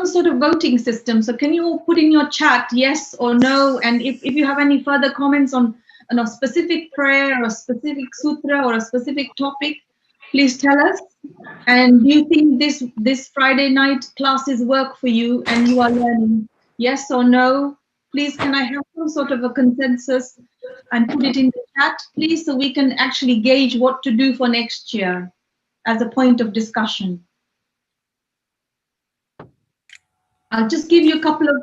some sort of voting system. So can you all put in your chat yes or no? And if you have any further comments on a specific prayer or a specific sutra or a specific topic, please tell us. And do you think this Friday night classes work for you and you are learning? Yes or no? Please, can I have some sort of a consensus and put it in the chat, please, so we can actually gauge what to do for next year as a point of discussion. I'll just give you a couple of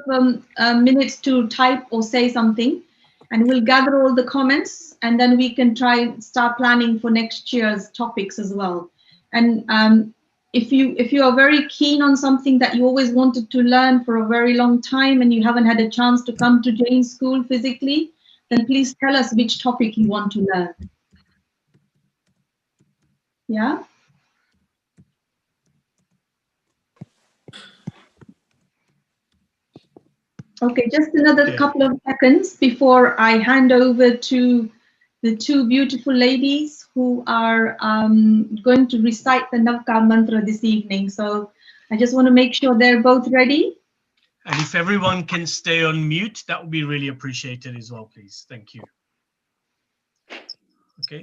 minutes to type or say something, and we'll gather all the comments, and then we can try and start planning for next year's topics as well. And if you are very keen on something that you always wanted to learn for a very long time and you haven't had a chance to come to Jain School physically, then please tell us which topic you want to learn. Yeah? Okay, just another couple of seconds before I hand over to the two beautiful ladies who are going to recite the Navkar mantra this evening. So I just want to make sure they're both ready. And if everyone can stay on mute, that would be really appreciated as well, please. Thank you. Okay.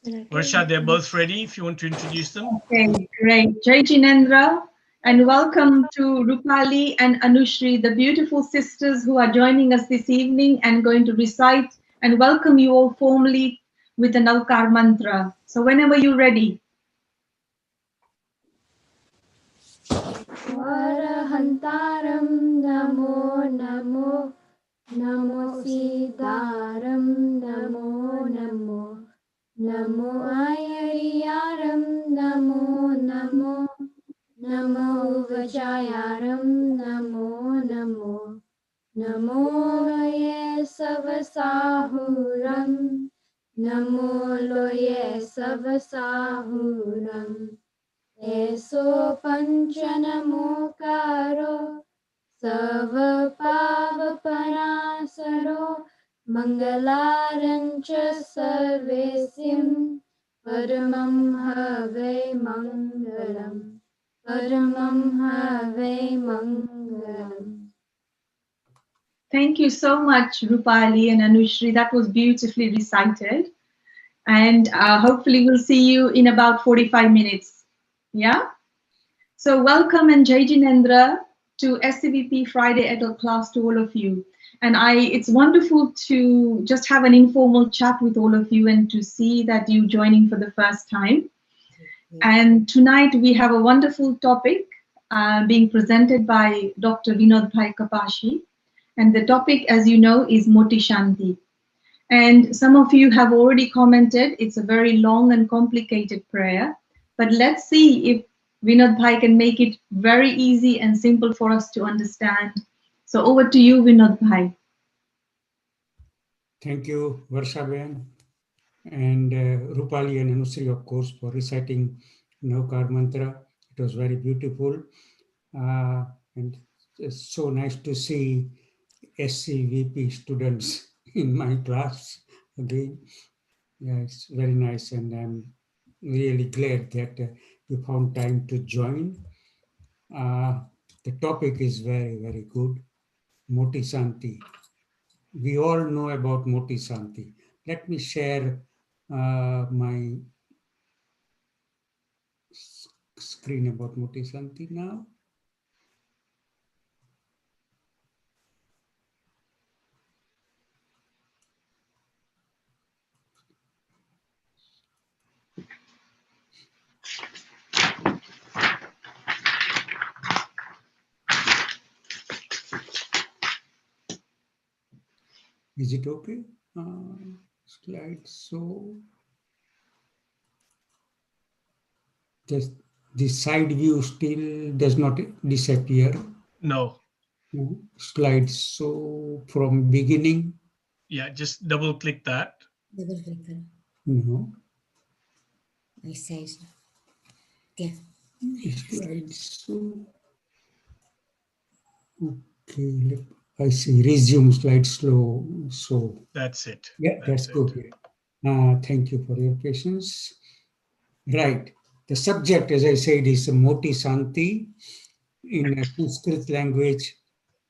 Varsha, they're both ready if you want to introduce them. Okay, great. Jai Jinendra, and welcome to Rupali and Anushri, the beautiful sisters who are joining us this evening and going to recite and welcome you all formally with the Navkar mantra. So whenever you're ready. Varahantaram namo namo namo siddharam namo namo namo ayariyaram namo namo namo vajayaram namo namo namo loye savasahuram namo loye savasahuram Eso panchanamokaro savapavapanasaro mangalarancha sarvesim paramam have mangalam paramam have mangalam. Thank you so much, Rupali and Anushri. That was beautifully recited. And hopefully we'll see you in about 45 minutes. Yeah? So welcome and Jai Jinendra to SCVP Friday Adult class to all of you. And it's wonderful to just have an informal chat with all of you and to see that you joining for the first time. And tonight we have a wonderful topic being presented by Dr. Vinod Bhai Kapashi. And the topic, as you know, is Moti Shanti. And some of you have already commented, it's a very long and complicated prayer. But let's see if Vinod Bhai can make it very easy and simple for us to understand. So over to you, Vinod Bhai. Thank you, Varsha Ben, and Rupali and Anusri, of course, for reciting Navkar mantra. It was very beautiful. And it's so nice to see SCVP students in my class again. Yeah, it's very nice, and I'm really glad that you found time to join. The topic is very, very good. Moti Shanti. We all know about Moti Shanti. Let me share my screen about Moti Shanti now. Is it okay? Slide so. Just the side view still does not disappear. No. Slide so from beginning. Yeah, just double click that. Double click that. No. I say so. Yeah. Slide so. Okay, I see. Resume slide slow. So that's it. Yeah, that's good. Thank you for your patience. Right. The subject, as I said, is Moti Shanti. In a Sanskrit language,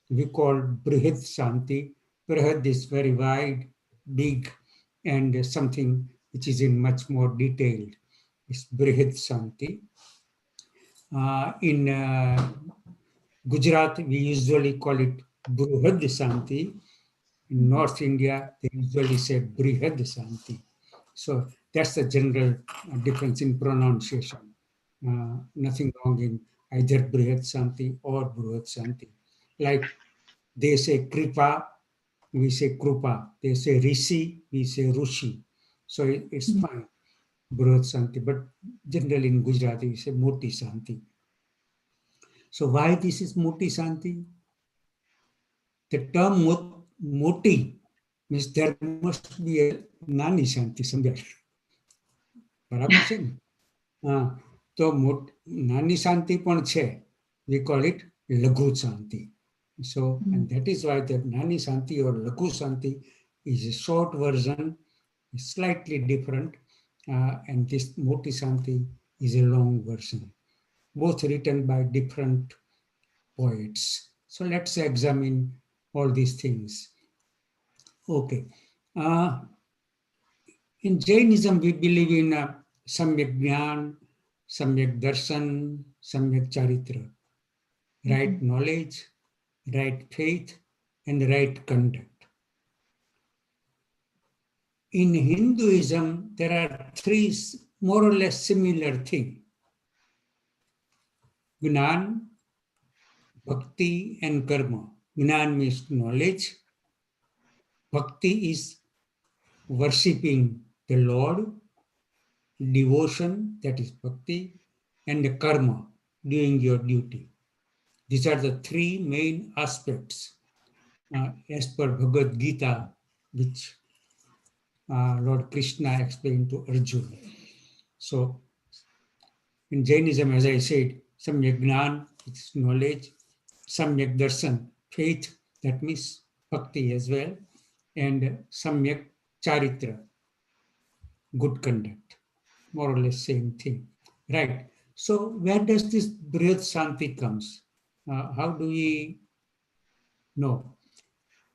we call Brihad Shanti. Brihad is very wide, big, and something which is in much more detailed. It's Brihad Shanti. In Gujarat, we usually call it Bruhad Shanti. In North India, they usually say Brihad Shanti. So that's the general difference in pronunciation. Nothing wrong in either Brihad Shanti or Bruhad Shanti. Like they say Kripa, we say Krupa. They say Rishi, we say Rushi. So it's fine, Bruhad Shanti. But generally in Gujarati, we say Moti Shanti. So why this is Moti Shanti? The term Moti means there must be a Nani Shanti somewhere. બરાબર છે ને? તો નાની શાંતિ પણ છે. We call it લઘુ શાંતિ. So, and that is why the Nani Shanti or Laghu Shanti is a short version, slightly different, and this Moti Shanti is a long version, both written by different poets. So let's examine all these things. Okay. In Jainism, we believe in Samyak Jnana, Samyak Darshan, Samyak Charitra, right knowledge, right faith, and right conduct. In Hinduism, there are three more or less similar things: Gnan, Bhakti, and Karma. Gnan means knowledge. Bhakti is worshipping the Lord. Devotion, that is Bhakti, and the Karma, doing your duty. These are the three main aspects as per Bhagavad Gita, which Lord Krishna explained to Arjuna. So in Jainism, as I said, Samyak Jnana, it's knowledge, Samyak Darshan, faith, that means Bhakti as well, and Samyak Charitra, good conduct, more or less same thing. Right. So where does this Brihad Shanti comes? How do we know?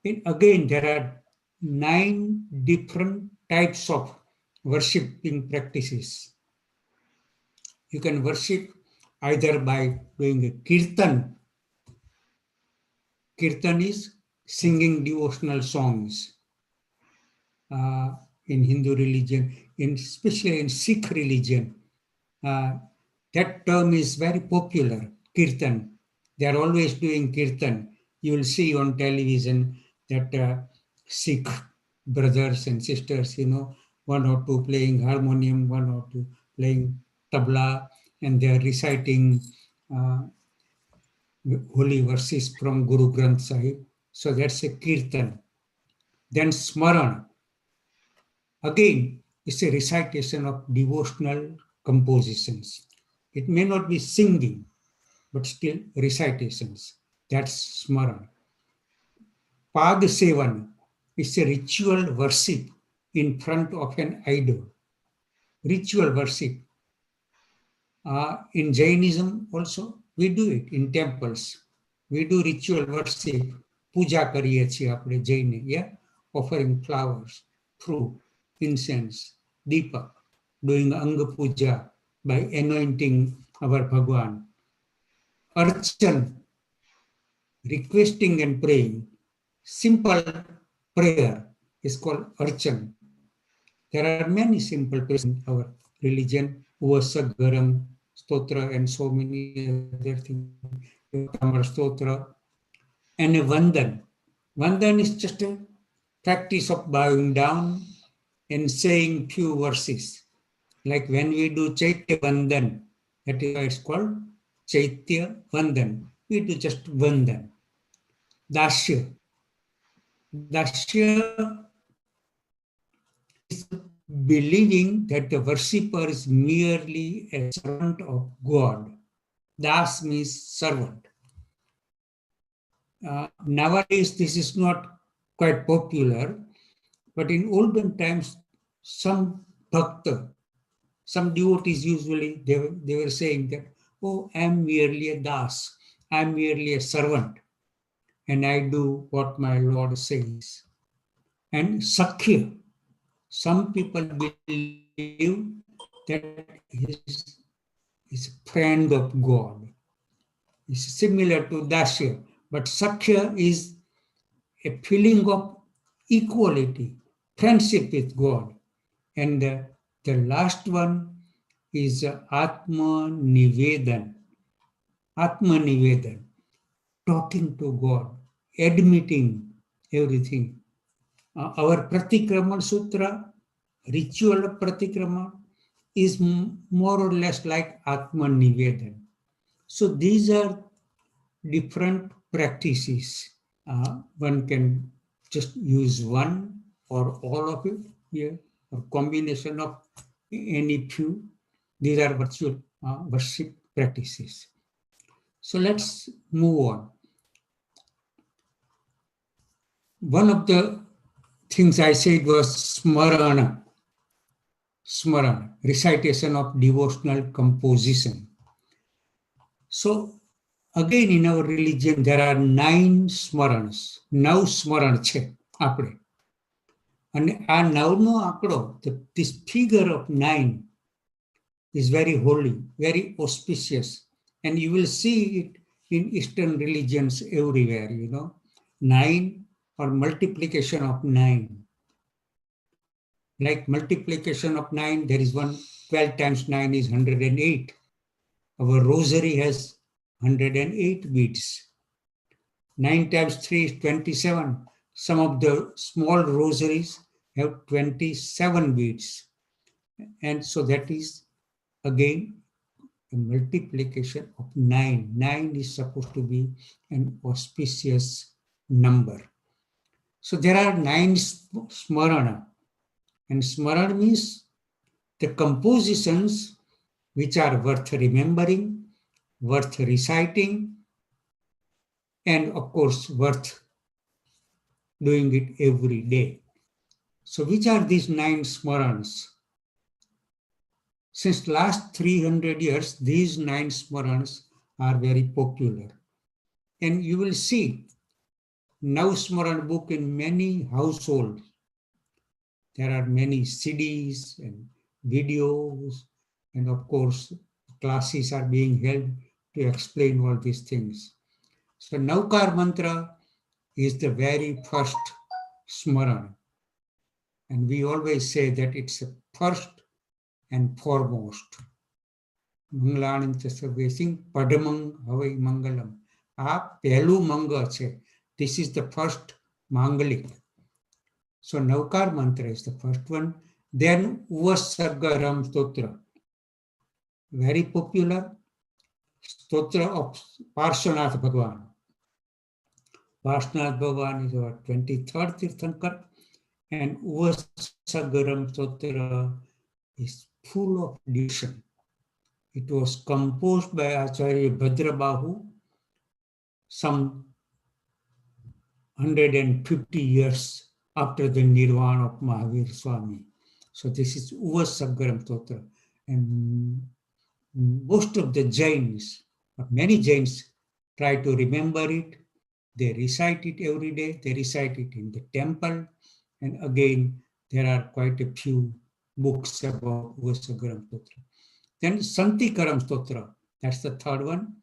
Again, there are 9 different types of worshipping practices. You can worship either by doing a kirtan. Kirtan is singing devotional songs. In Hindu religion, especially in Sikh religion, that term is very popular, kirtan. They are always doing kirtan. You will see on television that Sikh brothers and sisters, 1 or 2 playing harmonium, 1 or 2 playing tabla, and they are reciting holy verses from Guru Granth Sahib. So that's a kirtan. Then smaran. Again, it's a recitation of devotional compositions. It may not be singing, but still recitations. That's smaran. Pad Sevan is a ritual worship in front of an idol. Ritual worship. In Jainism also, we do it in temples. We do ritual worship. Puja kariye chiye apne Jain, yeah? Offering flowers, fruit, incense, deepak, doing Anga Puja by anointing our Bhagwan. Archan, requesting and praying. Simple prayer is called Archan. There are many simple prayers in our religion, Uvasagaram, Stotra, and so many other things. Tamar Stotra. And a Vandan. Vandan is just a practice of bowing down and saying few verses. Like when we do Chaitya Vandan, that is why it's called Chaitya Vandan. We do just Vandan. Dasya. Dasya is believing that the worshipper is merely a servant of God. Das means servant. Nowadays, this is not quite popular, but in olden times, some bhakta, some devotees usually, they were saying that, oh, I am merely a das. I'm merely a servant and I do what my Lord says. And Sakhya, some people believe that he's a friend of God. It's similar to Dasya, but Sakhya is a feeling of equality, friendship with God. And the last one is Atma Nivedan. Atma Nivedan, talking to God, admitting everything. Our Pratikraman Sutra, ritual of Pratikraman, is more or less like Atma Nivedan. So these are different practices. One can just use one or all of it here, or combination of any few. These are virtual worship practices. So let's move on. One of the things I said was smarana, recitation of devotional composition. So again, in our religion, there are 9 smaranas. 9 સ્મરણ છે આપણે. અને આ 9નો આંકડો, this figure of 9 is very holy, very auspicious. And you will see it in Eastern religions everywhere, 9 or multiplication of 9. Like multiplication of 9, there is one, 12 times 9 is 108. Our rosary has 108 beads. 9 times 3 is 27. Some of the small rosaries have 27 beads. And so that is again a multiplication of 9. 9 is supposed to be an auspicious number. So there are 9 smarana. And smarana means the compositions which are worth remembering, worth reciting, and of course worth doing it every day. So which are these 9 smaranas? Since last 300 years, these 9 smaranas are very popular. And you will see now smarana book in many households. There are many CDs and videos, and of course classes are being held to explain all these things. So Naukar mantra is the very first smarana. And we always say that it's the first and foremost. Mangalananta Sarvesing Padamang Havai Mangalam. Pelu Manga che. This is the first Mangalik. So Naukar mantra is the first one. Then Uvasargaram Stotra. Very popular. Stotra of Parshvanath Bhagwan. Parshvanath Bhagwan is our 23rd Tirthankar. And Uvasargaram Stotra is full of devotion. It was composed by Acharya Bhadrabahu some 150 years after the Nirvana of Mahavir Swami. So this is Uvasargaram Stotra. And most of the Jains, many Jains, try to remember it. They recite it every day. They recite it in the temple. And again, there are quite a few books about Uvasargaram Stotra. Then Santikaram Stotra, that's the third one.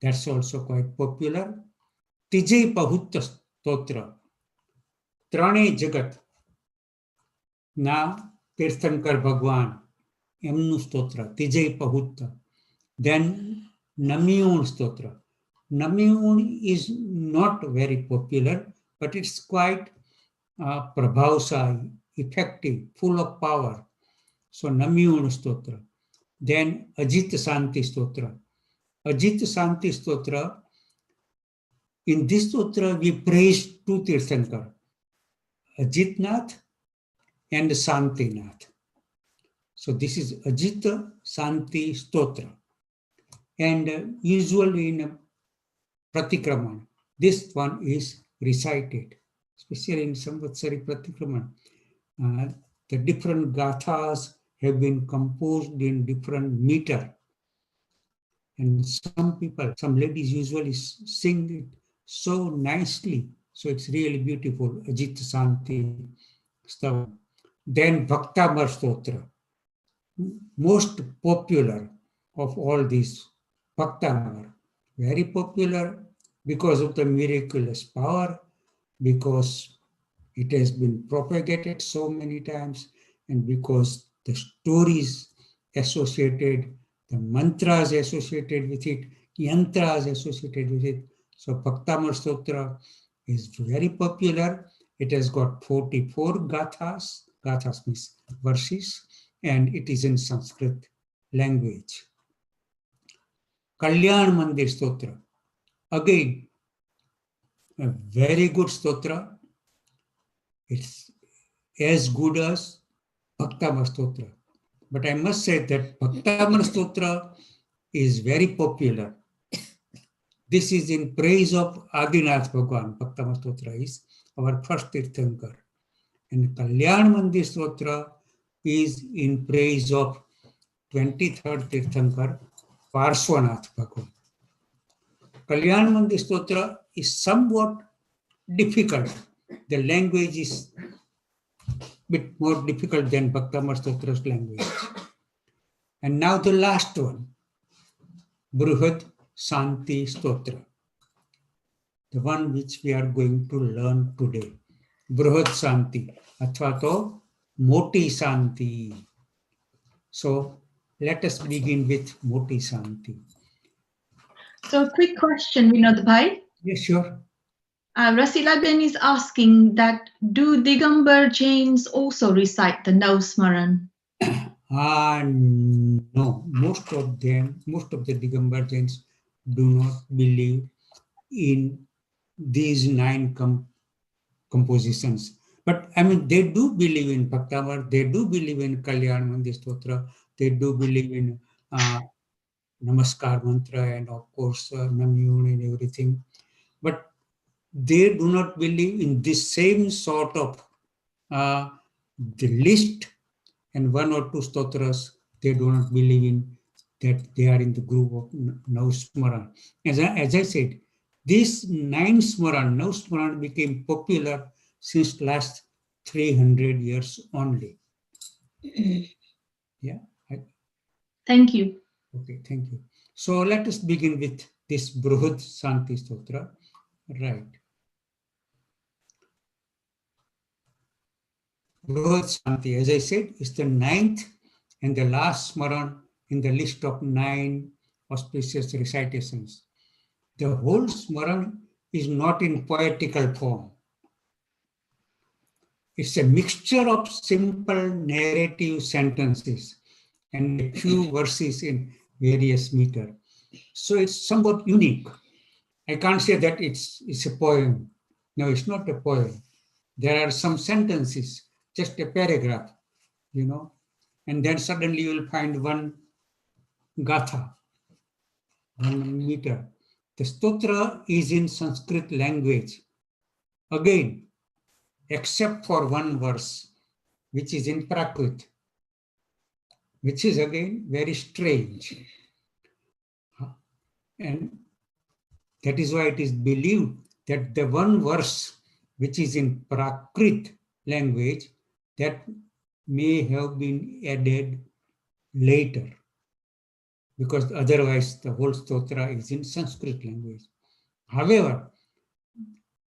That's also quite popular. Tijay Pahutta Stotra, Trane Jagat, Na Tirthankar Bhagwan, Emnu Stotra, Tijay Pahutta. Then Namyun Stotra. Namyun is not very popular, but it's quite prabhavsai, effective, full of power. So Namyun Stotra. Then Ajit Santi Stotra. Ajit Santi Stotra, in this Stotra we praise 2 Tirthankar, Ajitnath and Santinath. So this is Ajita Santi Stotra. And usually in a Pratikraman, this one is recited, especially in Samvatsari Pratikraman. The different gathas have been composed in different meter. And some people, some ladies usually sing it so nicely. So it's really beautiful. Ajit Santi Stavam. Then Bhaktamar Stotra, most popular of all these. Bhaktamar, very popular because of the miraculous power, because it has been propagated so many times, and because the stories associated, the mantras associated with it, yantras associated with it. So Bhaktamar Stotra is very popular. It has got 44 gathas. Gathas means verses, and it is in Sanskrit language. Kalyan Mandir Stotra, again, a very good stotra. It's as good as Bhaktamar Stotra. But I must say that Bhaktamar Stotra is very popular. This is in praise of Adinath Bhagwan. Bhaktamar Stotra is our first Tirthankar. And Kalyan Mandir Stotra is in praise of 23rd Tirthankar, Parshwanath Bhagwan. Kalyan Mandir Stotra is somewhat difficult. The language is bit more difficult than Bhaktamar Stotra's language. And now the last one, Bruhad Santi Stotra, the one which we are going to learn today. Bruhad Santi, athva to Moti Santi. So let us begin with Moti Santi. So, quick question, Vinod Bhai. Yes, sure. Rasila Ben is asking that do Digambar Jains also recite the Nausmaran? No, most of the Digambar Jains do not believe in these 9 compositions. But I mean, they do believe in Bhaktamar, they do believe in Kalyan Mandir Stotra, they do believe in Namaskar Mantra, and of course Namyun and everything. But they do not believe in this same sort of the list and 1 or 2 stotras. They do not believe in that they are in the group of Nausmaran. As I said, this 9 Smaran, Nausmaran became popular since last 300 years only. Yeah. Thank you. Okay, thank you. So let us begin with this Bruhad Santi Stotra. Right. Bruhad Santi, as I said, is the 9th and the last Smaran in the list of 9 auspicious recitations. The whole Smaran is not in poetical form. It's a mixture of simple narrative sentences and a few verses in various meter. So it's somewhat unique. I can't say that it's a poem. No, it's not a poem. There are some sentences, just a paragraph, and then suddenly you will find one gatha, 1 meter. The stotra is in Sanskrit language. Again, except for 1 verse, which is in Prakrit, which is again very strange. And that is why it is believed that the 1 verse which is in Prakrit language, that may have been added later, because otherwise the whole stotra is in Sanskrit language. However,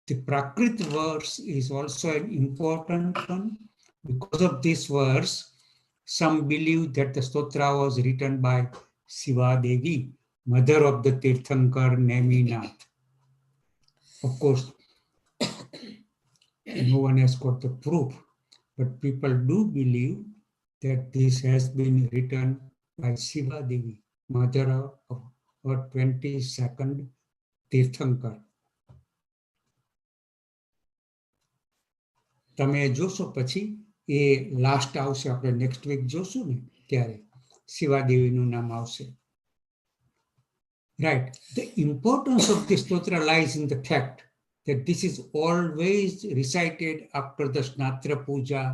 the Prakrit verse is also an important one. Because of this verse, some believe that the stotra was written by Siva Devi, mother of the Tirthankar Naminath. Of course, no one has got the proof, but people do believe that this has been written by Siva Devi, mother of her 22nd Tirthankar. તમે જોશો પછી એ last આવશે, આપણે next week જોશું ને ત્યારે શિવાદેવીનું નામ આવશે. Right. The importance of this stotra lies in the fact that this is always recited after the Snatra Puja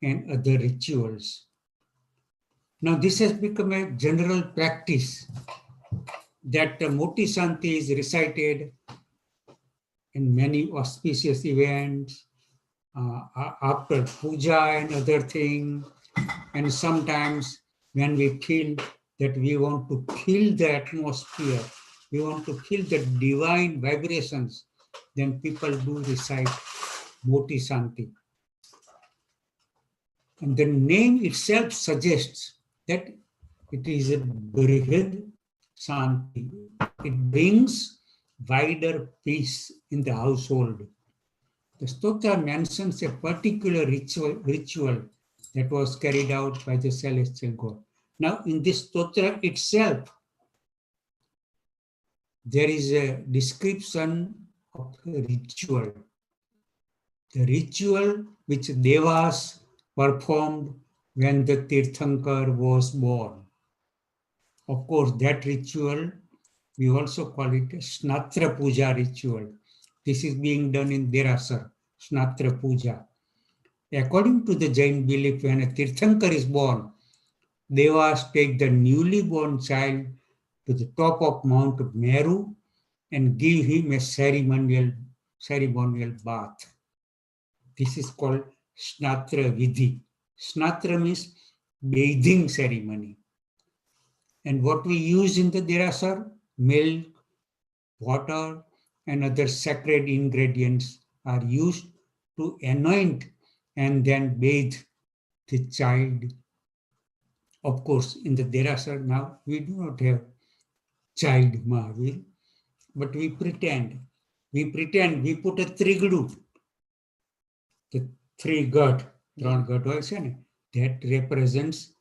and other rituals. Now, this has become a general practice that Moti Santi is recited in many auspicious events, after puja and other things, and sometimes when we feel that we want to feel the atmosphere, we want to feel the divine vibrations, then people do recite Moti Santi. And the name itself suggests that it is a Brihad Santi. It brings wider peace in the household. The stotra mentions a particular ritual that was carried out by the celestial god. Now, in this stotra itself, there is a description of a ritual. The ritual which Devas performed when the Tirthankar was born. Of course, that ritual, we also call it a Snatra Puja ritual. This is being done in Derasar, Snatra Puja. According to the Jain belief, when a Tirthankar is born, Devas take the newly born child to the top of Mount Meru and give him a ceremonial bath. This is called Snatra Vidhi. Snatra means bathing ceremony. And what we use in the Derasar, milk, water, and other sacred ingredients are used to anoint and then bathe the child. Of course, in the Derasar now, we do not have child Mahavir, but we pretend. We put a trigadu, the three god, that represents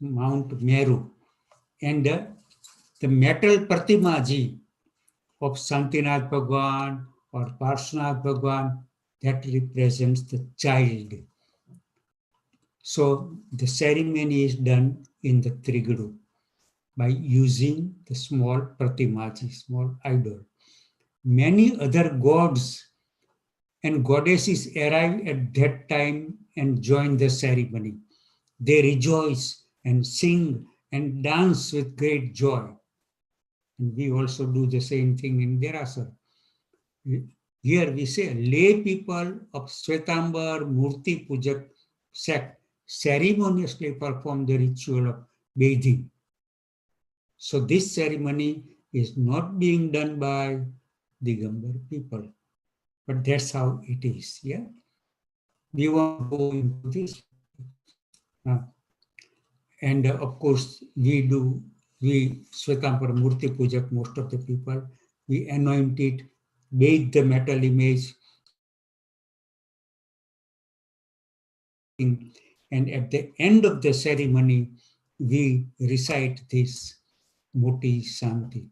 Mount Meru. And the metal Pratimaji of Santinath Bhagwan or Parshanath Bhagwan, that represents the child. So the ceremony is done in the Trigadu by using the small Pratimaji, small idol. Many other gods and goddesses arrive at that time and join the ceremony. They rejoice and sing and dance with great joy. And we also do the same thing in Derasar. Here we say lay people of Svetambar Murti Pujak sect ceremoniously perform the ritual of bathing. So this ceremony is not being done by Digambar people, but that's how it is. Yeah, we won't go into this. And of course, we Svetambar Murti Pujak, most of the people, we anoint it, bathe the metal image, and at the end of the ceremony, we recite this Moti Santi.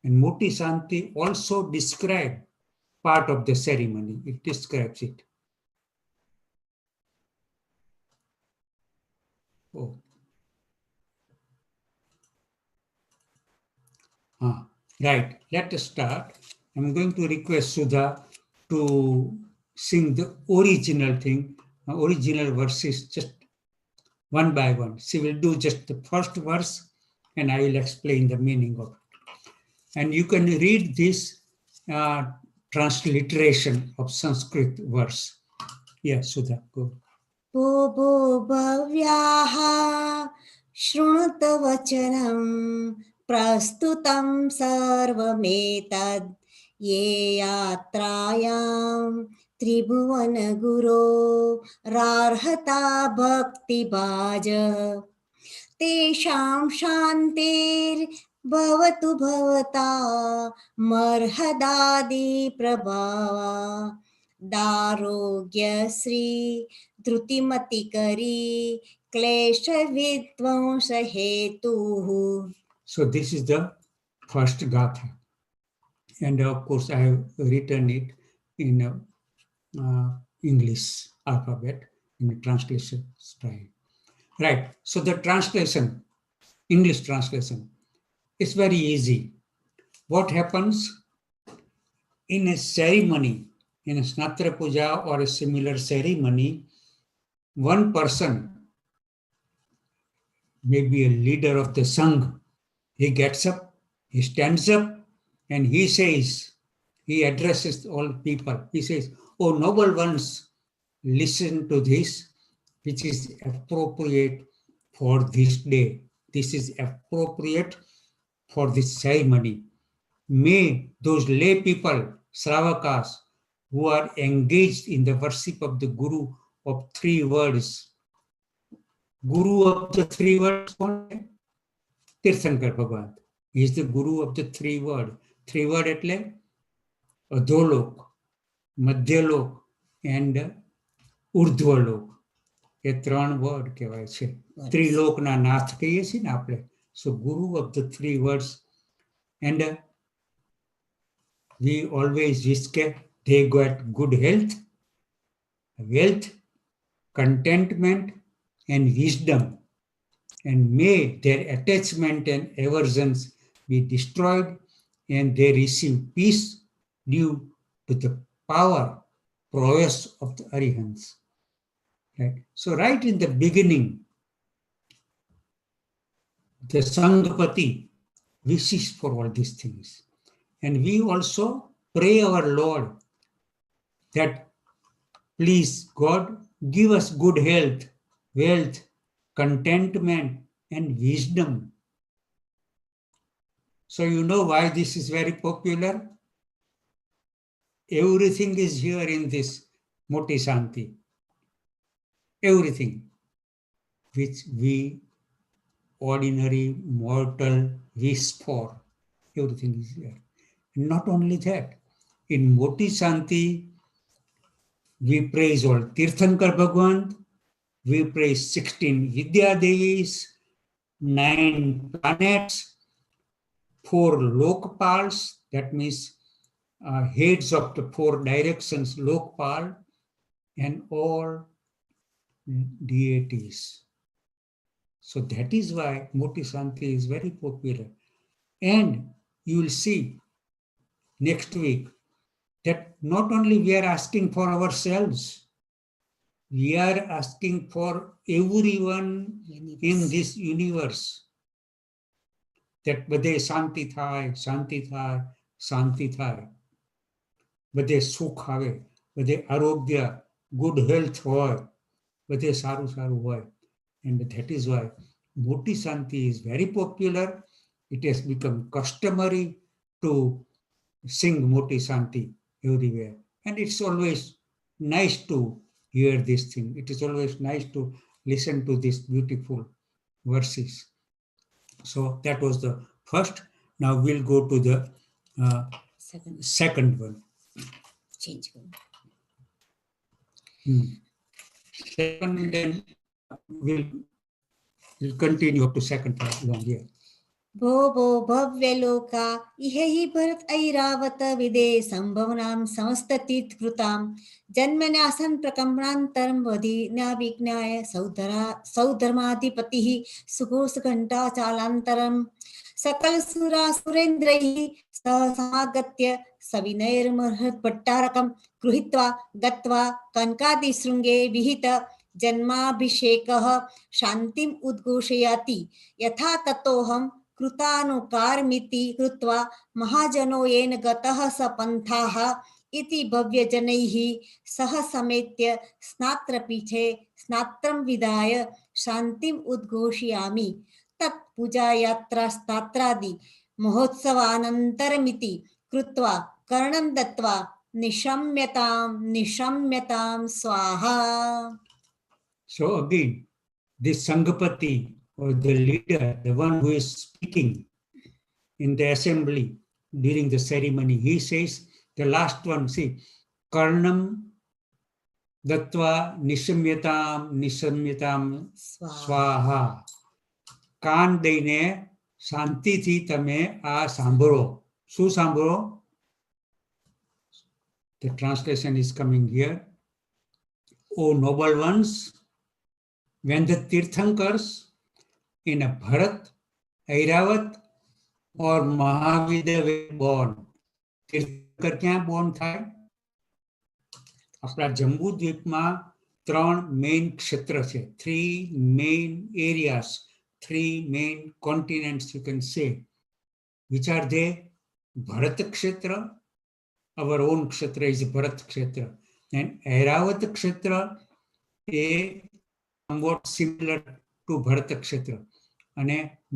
And Moti Santi also describes part of the ceremony. It describes it. Oh. Right, let us start. I'm going to request Sudha to sing the original thing, original verses, just one by one. She will do just the first verse and I will explain the meaning of it. And you can read this transliteration of Sanskrit verse. Yeah, Sudha, go. भो भव्याः शृणुतवचनं प्रस्तुतं सर्वमेतद् ये यात्रायां त्रिभुवनगुरो रार्हता भक्तिभाज तेषां शान्तिर्भवतु भवता मर्हदादि प्रभावा दारोग्यश्री धृतिमतिकरी क्लेश विध्वंस हेतुः. So this is the first gatha. And of course, I have written it in English alphabet in the translation style. Right. So the translation, English translation, is very easy. What happens in a ceremony, in a Snatra Puja or a similar ceremony, one person, maybe a leader of the Sangh, he gets up He stands up and he says, he addresses all people. He says, "Oh, noble ones, listen to this, which is appropriate for this day. This is appropriate for this ceremony. May those lay people, Sravakas, who are engaged in the worship of the Guru of three words." Guru of the three words, Tirthankar Bhagwan. He is the Guru of the three words. Three words એટલે અધોલોક, મધ્યલોક and ઉર્ધ્વલોક. એ ત્રણ word કહેવાય છે. ત્રિલોકના નાથ કહીએ છીએ ને આપણે. So Guru of the three words. And we always wish that they got good health, wealth, contentment and wisdom. And may their attachment and aversions be destroyed and they receive peace due to the power, prowess of the Arihants. Right? So right in the beginning, the Sanghapati wishes for all these things. And we also pray our Lord that please God give us good health, wealth, contentment and wisdom. So you know why this is very popular? Everything is here in this Moti Shanti. Everything which we ordinary mortal wish for, everything is here. Not only that, in Moti Shanti, we praise all Tirthankar Bhagwan, we praise 16 Vidya Devis, 9 planets, 4 Lokpals, that means heads of the 4 directions, Lokpal, and all deities. So that is why Moti Shanti is very popular. And you will see next week that not only we are asking for ourselves, we are asking for everyone in this universe. That બધે શાંતિ થાય, શાંતિ થાય, શાંતિ થાય. બધે સુખ આવે, બધે આરોગ્ય, good health હોય, બધે સારું સારું હોય. And that is why Moti Shanti is very popular. It has become customary to sing Moti Shanti everywhere. And it's always nice to hear this thing. It is always nice to listen to these beautiful verses. So that was the first. Now we'll go to the second one. Change. Second, then we'll continue up to second part along here. भो भो भव्यलोका इह हि भरत ऐरावत विदे संभवनां समस्ततीर्थकृतां जन्मन्यासन् प्रकम्पनान्तरं वदीनाभिज्ञाय सौधर्माधिपतिः सुघोषघण्टाचालान्तरं सकलसुरासुरेन्द्रैः सह समागत्य सविनयर्महद्भट्टारकं गृहीत्वा गत्वा कनकादिशृङ्गे विहित जन्माभिषेकः शान्तिम् उद्घोषयति यथा ततोऽहं कृतानुकारमिति कृत्वा महाजनो येन गतः स पन्थाः इति भव्यजनैः सह समेत्य स्नात्रपीठे स्नात्रं विधाय शान्तिम् उद्घोषयामि तत् पूजायात्रास्तात्रादि महोत्सवानन्तरमिति कृत्वा कर्णं दत्वा निशम्यतां स्वाहा. So again, this Sanghapati or the leader, the one who is speaking in the assembly during the ceremony, he says, the last one, see, Karnam Dattva Nishamyatam Swaha. કાન દઈને શાંતિથી તમે આ સાંભળો. શું સાંભળો? The translation is coming here. O noble ones, when the Tirthankars in a Bharat, Airavat or Mahavida were born. તીર્થંકર ક્યાં born થાય? આપણા જંબુદ્વીપમાં 3 main ક્ષેત્ર છે. 3 main areas, 3 main continents you can say. which are they? Bharat Kshetra, our own Kshetra is Bharat Kshetra. And Airavat Kshetra is somewhat similar to Bharat Kshetra. And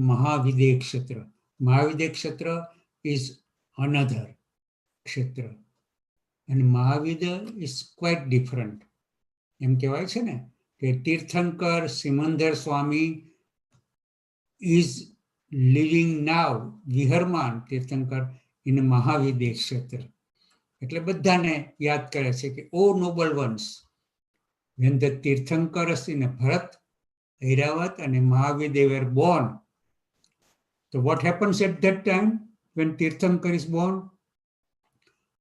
Mahavidya Kshetra. Mahavidya Kshetra is another Kshetra. And Mahavidya is quite different. એમ કહેવાય છે ને કે તીર્થંકર Simandhar Swami is living now, વિહરમાન tirthankara in મહાવિદ્ય ક્ષેત્ર. એટલે બધાને યાદ કરે છે કે O noble ones, when the Tirthankaras in Bharat, Airavat and Mahavidya were born. So what happens at that time when Tirthankar is born?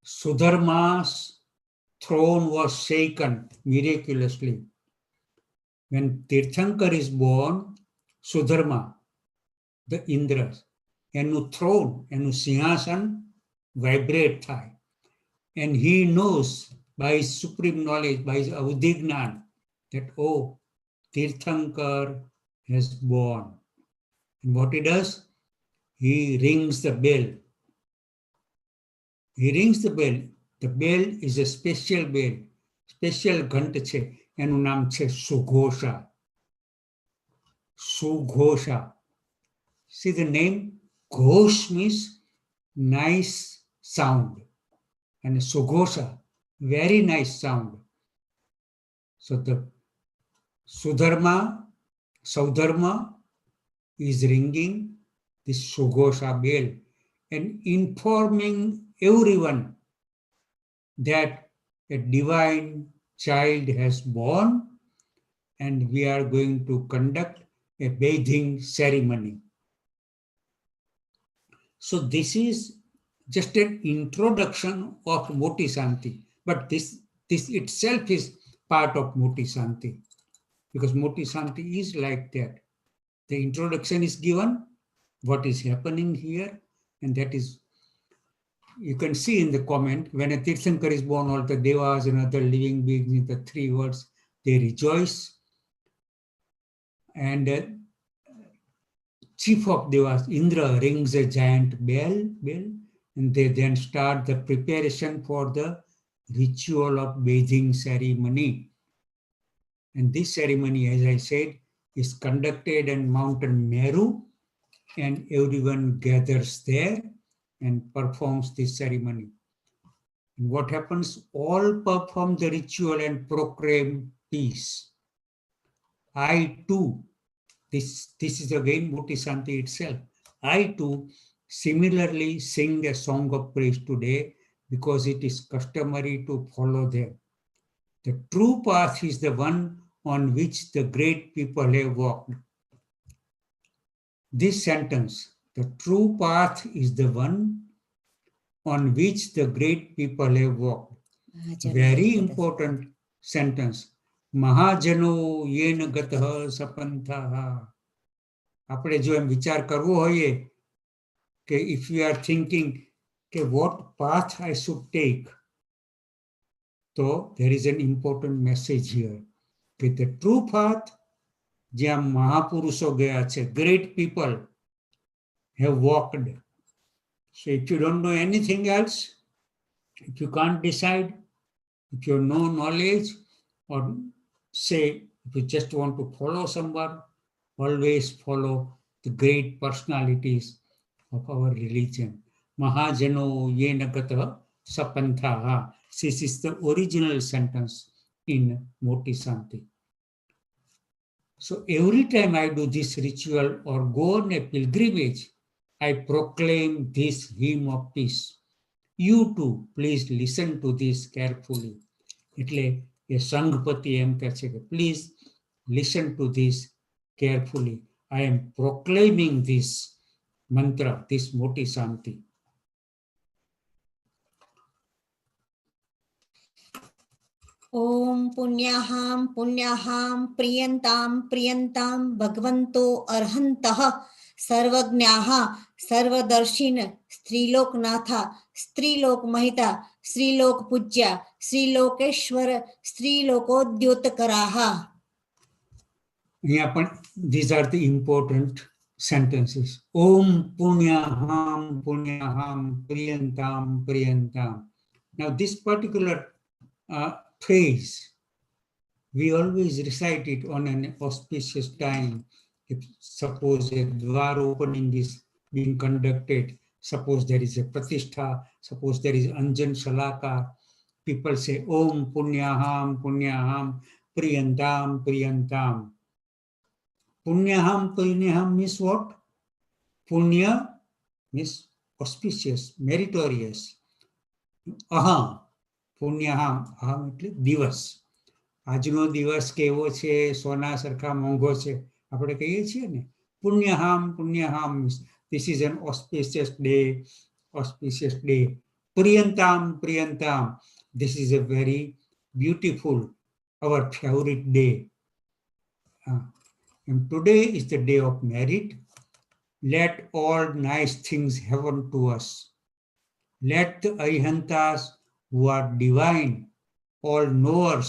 Sudharma's throne was shaken miraculously. When Tirthankar is born, Sudharma, the Indra, એનું throne, એનું સિંહાસન vibrate થાય. And he knows by his supreme knowledge, by his avadhignan, that, oh, Tirthankar has born. And what he does? He rings the bell. He rings the bell. The bell is a special bell. Special ઘંટ છે. એનું નામ છે સુઘોષા. Sughosha. See the name? Ghosh means nice sound. And Sughosha, very nice sound. So the Saudharma is ringing this Sughosha bell and informing everyone that a divine child has born and we are going to conduct a bathing ceremony. So this is just an introduction of Moti Santi, but this itself is part of Moti Santi, because Moti Santi is like that. The introduction is given, what is happening here, and that is, you can see in the comment, when a Tirthankar is born, all the devas and other living beings in the three worlds, they rejoice. And chief of devas, Indra, rings a giant bell, and they then start the preparation for the ritual of bathing ceremony. And this ceremony, as I said, is conducted on Mountain Meru, and everyone gathers there and performs this ceremony. And what happens? All perform the ritual and proclaim peace. I too, this is again Moti Santi itself. I too similarly sing a song of praise today because it is customary to follow them. The true path is the one on which the great people have walked. This sentence, the true path is the one on which the great people have walked. Very important sentence. Mahajano yena gatah sapantha. આપણે જો એમ વિચાર કરવો હોઈએ કે if you are thinking કે what path I should take, so there is an important message here. કે the true path, જ્યાં મહાપુરુષો ગયા છે, great people have walked. So if you don't know anything else, if you can't decide, if you have no knowledge, or say if you just want to follow someone, always follow the great personalities of our religion. Mahajano yena gatah sapantha. This is the original sentence in Moti Santi. So every time I do this ritual or go on a pilgrimage, I proclaim this hymn of peace. You too, please listen to this carefully. એટલે એ સંઘપતિ એમ કહે છે કે please listen to this carefully. I am proclaiming this mantra, this Moti Santi. Om punyaham priyantam bhagvanto arhantah sarvagnaha sarvadarshina striloknatha strilok mahita strilok pujya strilokeshwara strilokodyotakaraha. These are the important sentences. Om Punyaham Punyaham Priyantam Priyantam. Now this particular phrase, we always recite it on an auspicious time. If suppose a dwar opening is being conducted, suppose there is a pratishtha, suppose there is Anjan Shalaka, people say Om Punyaham Punyaham Priyantam Priyantam. Punyaham Punyaham means what? Punya means auspicious, meritorious. Aham, Punyaham, aham એટલે દિવસ. આજનો દિવસ કેવો છે, સોના સરખા મોંઘો છે, આપણે કહીએ છીએ ને. પુણ્યહામ પુણ્યહામ means this is an auspicious day, auspicious day. Priyantam Priyantam, this is a very beautiful, our favorite day. And today is the day of merit. Let all nice things happen to us. Let the Arihantas who are divine, all knowers,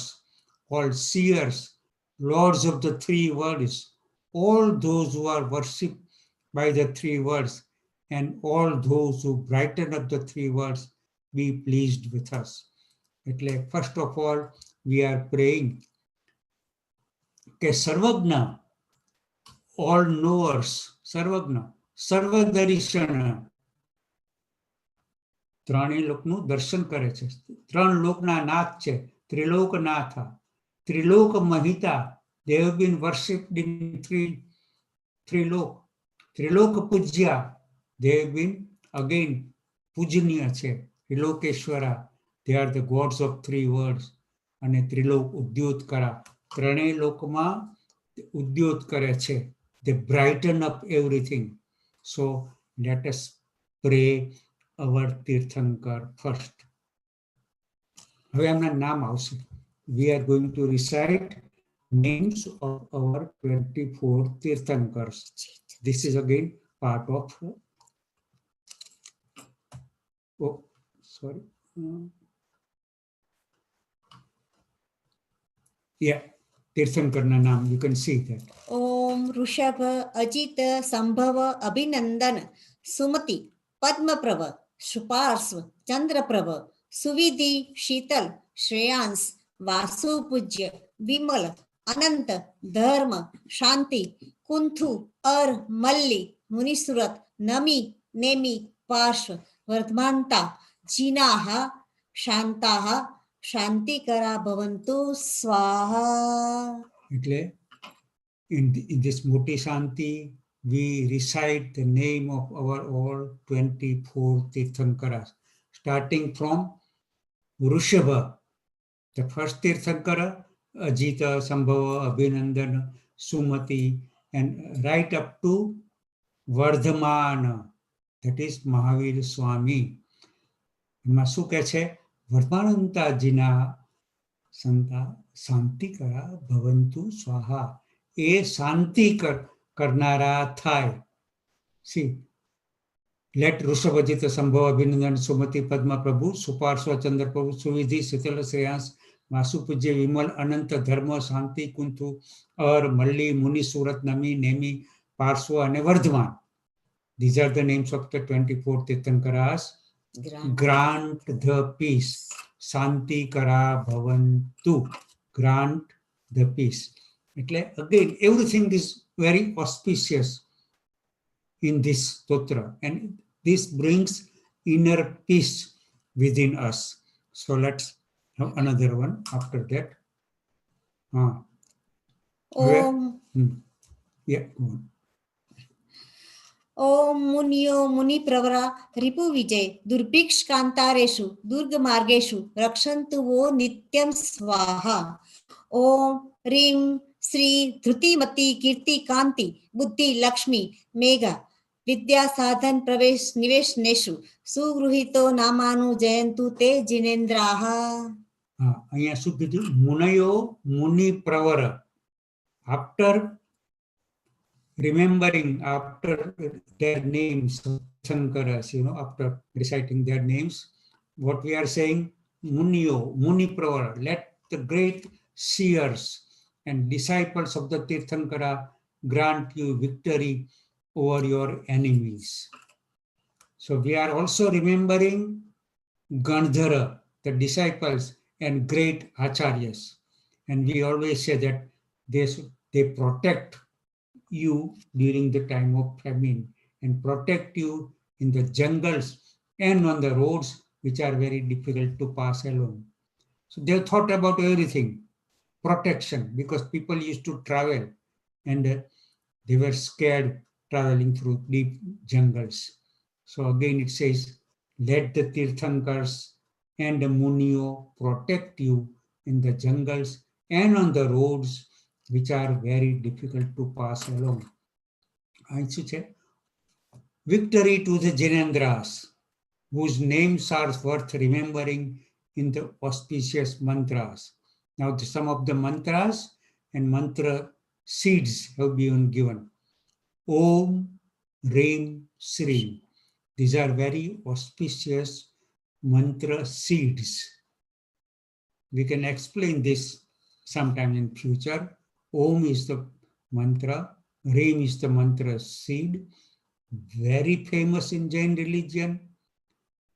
all seers, lords of the three worlds, all those who are worshipped by the three worlds, and all those who brighten up the three worlds, be pleased with us. એટલે first of all, we are praying કે સર્વજ્ઞ, all knowers, સર્વજ્ઞ, સર્વદર્શન, ત્રણેય લોકનું દર્શન કરે છે. ત્રણ લોકના નાથ છે, Trilokanath, Trilok મહિતા. They have been worshipped in three lok. Trilok પૂજ્યા, they have been again પૂજનીય છે. ત્રિલોકેશ્વરા, they are the gods of three worlds. અને ત્રિલોક ઉદ્યોતકરા, ત્રણેય લોકમાં ઉદ્યોત કરે છે. They brighten up everything. So let us pray our Tirthankar first. હવે એમના નામ આવશે. We are going to recite names of our 24 Tirthankars. This is again part of, oh, sorry. Yeah, Tirthankarna naam, you can see that. Om Rushabha Ajita Sambhava Abhinandan Sumati Padmaprabha Shuparsva Chandraprabha Suvidhi Sheetal Shreyans Vasupujya Vimal Anant Dharma Shanti Kunthu Ar Malli Munisurat Nami Nemi Parshva Vardhmanta Jinaha Shantaha Shantikara Bhavantu Swaha. એટલે in this Moti Shanti, we recite the name of our all 24 Tirthankaras, starting from Rushabha, the first Tirthankara, Ajita, Sambhava, Abhinandana, Sumati, and right up to Vardhamana, that is Mahavir Swami. એમાં શું કહે છે? વર્ધમાનંતાજીના સંતા શાંતિ કરા ભવંતુ સ્વાહા, એ શાંતિ કરનારા થાય. See, let Rushabhajita Sambhava Abhinandan Sumati Padma Prabhu Suparsva Chandra Prabhu Suvidhi Sitala Shreyans Vasupujya Vimal Ananta Dharma Shanti Kunthu Ar Malli Muni Surat Nami Nemi Parswa and Vardhaman. These are the names of the 24 Tirthankaras. Grant the peace. Shanti kara bhavantu. Grant the peace. Again, everything is very auspicious in this stotra, and this brings inner peace within us. So let's have another one after that. Om. Yeah, go on. Om Munyo Muni Pravara Ripu Vijay Durbiksha Kantareshu Durga Margeshu Rakshantu Vo Nityam Swaha. Om Rim Sri Dhrutimati Kirti Kanti Buddhi Lakshmi Megha Vidya Sadhan Pravesh Nivesh Neshu Sugruhito Namanu Jayantu Te Jinedraha. અહીંયા શું કીધું? મુનયો મુનિ પ્રવર. After remembering, after their names, Shankaras, after reciting their names, what we are saying, Munyo, Muni Pravara, let the great seers and disciples of the Tirthankara grant you victory over your enemies. So we are also remembering Gandhara, the disciples and great acharyas. And we always say that they protect you during the time of famine and protect you in the jungles and on the roads which are very difficult to pass alone. So they thought about everything, protection, because people used to travel and they were scared traveling through deep jungles. So again it says, let the Tirthankars and the Munio protect you in the jungles and on the roads which are very difficult to pass along. I should say, victory to the Jinendras, whose names are worth remembering in the auspicious mantras. Now, some of the mantras and mantra seeds have been given. Om, Reem, Sri. These are very auspicious mantra seeds. We can explain this sometime in future. Om is the mantra, Reem is the mantra seed, very famous in Jain religion,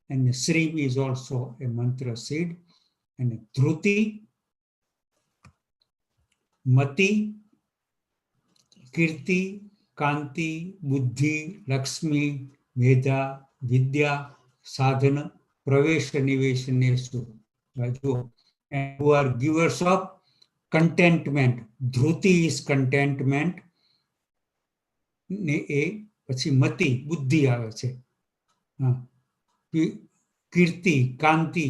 and Sri is also a mantra seed, and Dhruti, Mati, Kirti, Kanti, Buddhi, Lakshmi, Medha, Vidya, Sadhana, Pravesha, Niveshanesu, and who are givers of contentment. Dhruti is contentment, ને એ પછી મતિ બુદ્ધિ આવે છે, કીર્તિ, કાંતિ,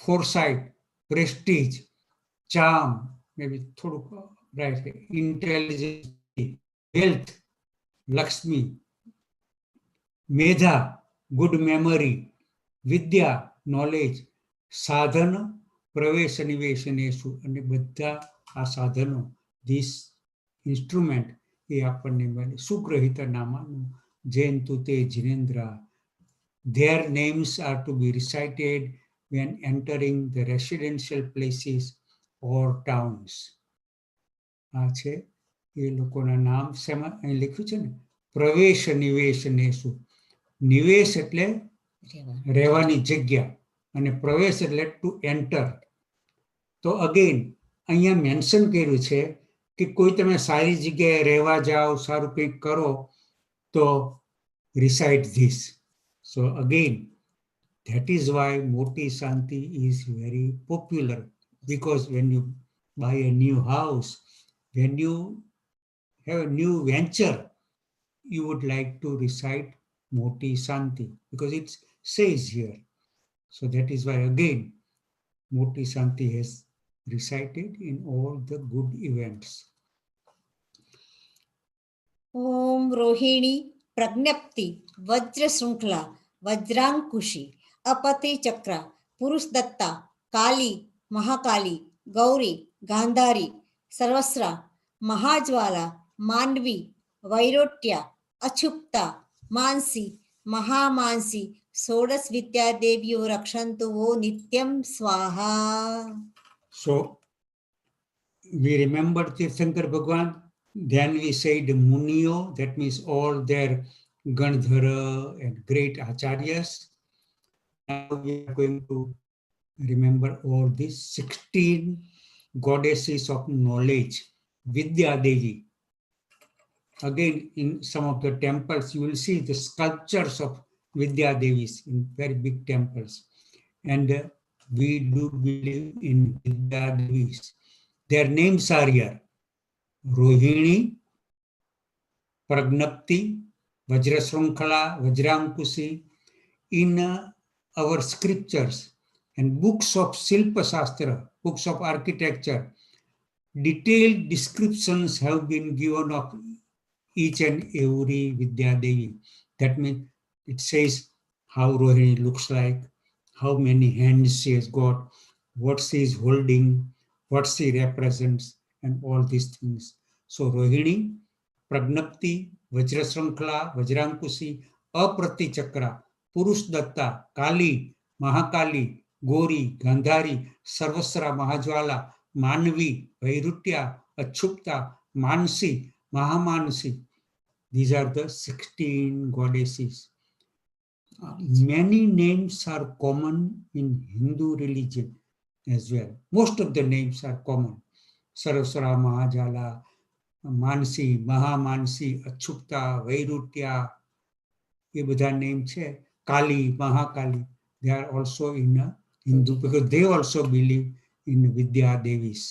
foresight, prestige, charm, maybe થોડુંક right, intelligence, wealth, Lakshmi, medha, good memory, vidya, knowledge, sadhana, pravesha niveshanesu, અને બધા આ સાધનો, this instrument એ આપણને મળે. સુગ્રહિત નામાનું જયંતુ તે Jinendra. Their names are to be recited when entering the residential places or towns. આ છે એ લોકોના નામ. શેમાં અહીં લખ્યું છે ને, પ્રવેશ નિવેશ નેસુ. નિવેશ એટલે રહેવાની જગ્યા અને પ્રવેશ એટલે ટુ એન્ટર. તો અગેન અહીંયા મેન્શન કર્યું છે કે કોઈ તમે સારી જગ્યાએ રહેવા જાઓ, સારું કંઈક કરો તો recite this. So again, that is why Moti Santi is very popular, because when you buy a new house, when you have a new venture, you would like to recite Moti Santi because it says here. So that is why again Moti Santi has recited in all the good events. ओम रोहिणी प्रज्ञप्ति वज्र श्रृंखला वज्रांकुशी अपति चक्र पुरुष दत्ता काली महाकाली गौरी गांधारी सर्वस्रा महाज्वाला मांडवी वैरोट्या अक्षुप्ता मानसी महामानसी षोडश विद्या देवियों रक्षन्तु वो नित्यं स्वाहा. So we remember Tirthankar Bhagwan. Then we said Munio, that means all their Gandhara and great acharyas. Now we are going to remember all these 16 goddesses of knowledge. Vidya Devi. Again, in some of the temples, you will see the sculptures of Vidya Devis in very big temples. And we do believe in Vidya Devis. Their names are here. Rohini, Pragnapti, Vajrasrunkhala, Vajrankushi. In our scriptures and books of Silpa Shastra, books of architecture, detailed descriptions have been given of each and every Vidya Devi. That means it says how Rohini looks like, how many hands she has got, what she is holding, what she represents, and all these things. So Rohini, Pragnapti, Vajrasrunkhala, Vajrankushi, Aprati Chakra, Purush Datta, Kali, Mahakali, Gori, Gandhari, Sarvasra, Mahajwala, Manvi, Vairutya, Achupta, Mansi, Mahamansi, These are the 16 goddesses. Many names are common in Hindu religion as well. Most of the names are common. Saraswara, Mahajala, Mansi, Mahamansi, Achukta, Vairutya, ये બધા name છે. Kali, Mahakali, they are also in Hindu because they also believe in Vidya Devis.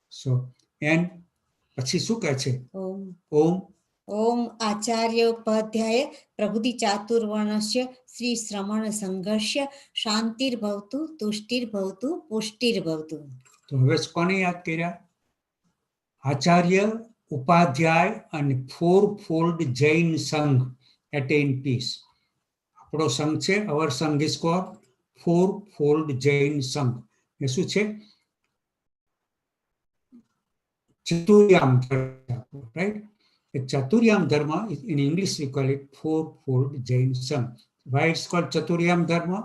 So, and પછી શું કહે છે? ઓમ ओम आचार्योपाध्याय प्रभुति चातुर्वर्णस्य श्री श्रमण संघर्ष शांतिर्भवतु तुष्टिर्भवतु पुष्टिर्भवतु. તો હવે કોને યાદ કર્યા? આચાર્ય ઉપાધ્યાય અને ફોર ફોલ્ડ જૈન સંઘ attain peace. આપણો સંઘ છે, our સંઘ is called four fold Jain સંઘ. એ શું છે? ચતુર્યામ ધર્મ, right? A Chaturyam Dharma, in English we call it four-fold Jain Sangh. Why it's called Chaturyam Dharma?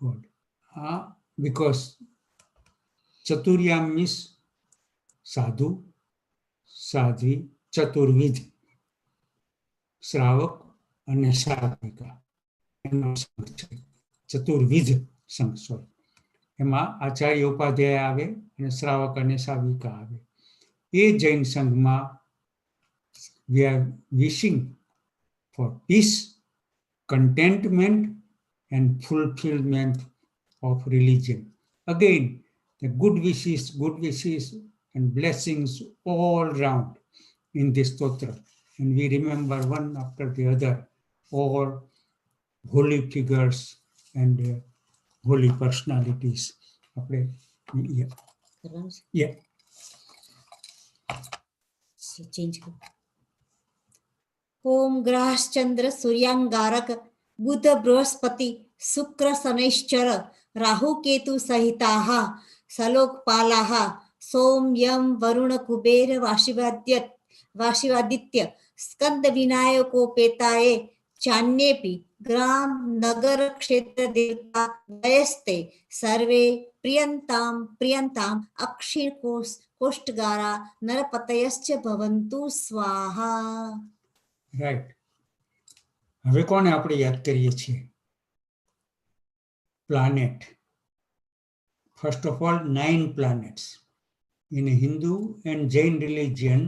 Good. Because Chaturyam means sadhu, sadhvi, chaturvid, શ્રાવક અને શ્રાવિકા. એનો સંઘ છે ચતુર્વિધ સંઘ. સોરી, એમાં આચાર્ય ઉપાધ્યાય આવે અને શ્રાવક અને શ્રાવિકા આવે. એ Jain સંઘમાં we are wishing for peace, contentment and fulfillment of religion. Again, the good wishes and blessings all round in this stotra. And we remember one after the other all holy figures and holy personalities. Okay. Yeah. Change. ओम ग्रह चंद्र सूर्यांगारक बुध बृहस्पति शुक्र शनैश्चर राहु केतु सहिताः सलोकपालाः सोम यम वरुण कुबेर वाशिवादित्य स्कंद विनायकोपेताये चान्येपि ग्राम नगर क्षेत्र देवता वयस्ते सर्वे प्रियंताम अक्षीण कोष्ठगारा नरपतयश्च भवन्तु स्वाहा. Right. હવે કોને આપણે યાદ કરીએ છીએ? Planet. First of all 9 planets. In Hindu and Jain religion,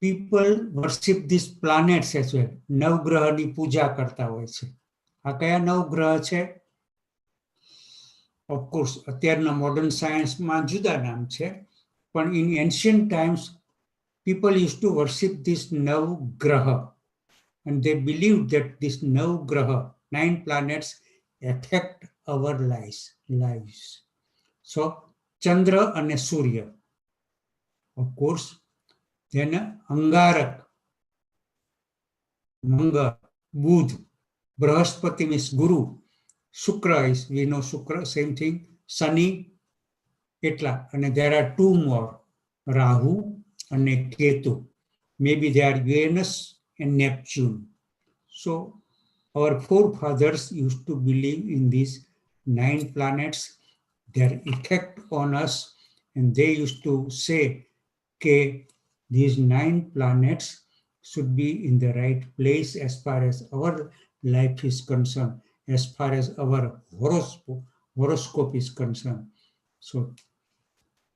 people worship these planets as well. નવગ્રહની પૂજા કરતા હોય છે. આ કયા નવગ્રહ છે? ઓફકોર્સ અત્યારના મોડર્ન સાયન્સમાં જુદા નામ છે, પણ in ancient times people used to worship this Navgraha, and they believed that this Navgraha, 9 planets, affect our lives. So, Chandra and Surya, of course, then Angarak, Manga, Budh, Brahaspati means Guru, Shukra is, we know Shukra, same thing, Shani, Etla, and there are 2 more, Rahu and Ketu. Maybe they are Venus and Neptune. So our forefathers used to believe in these 9 planets, their effect on us, and they used to say that these 9 planets should be in the right place as far as our life is concerned, as far as our horoscope is concerned. So,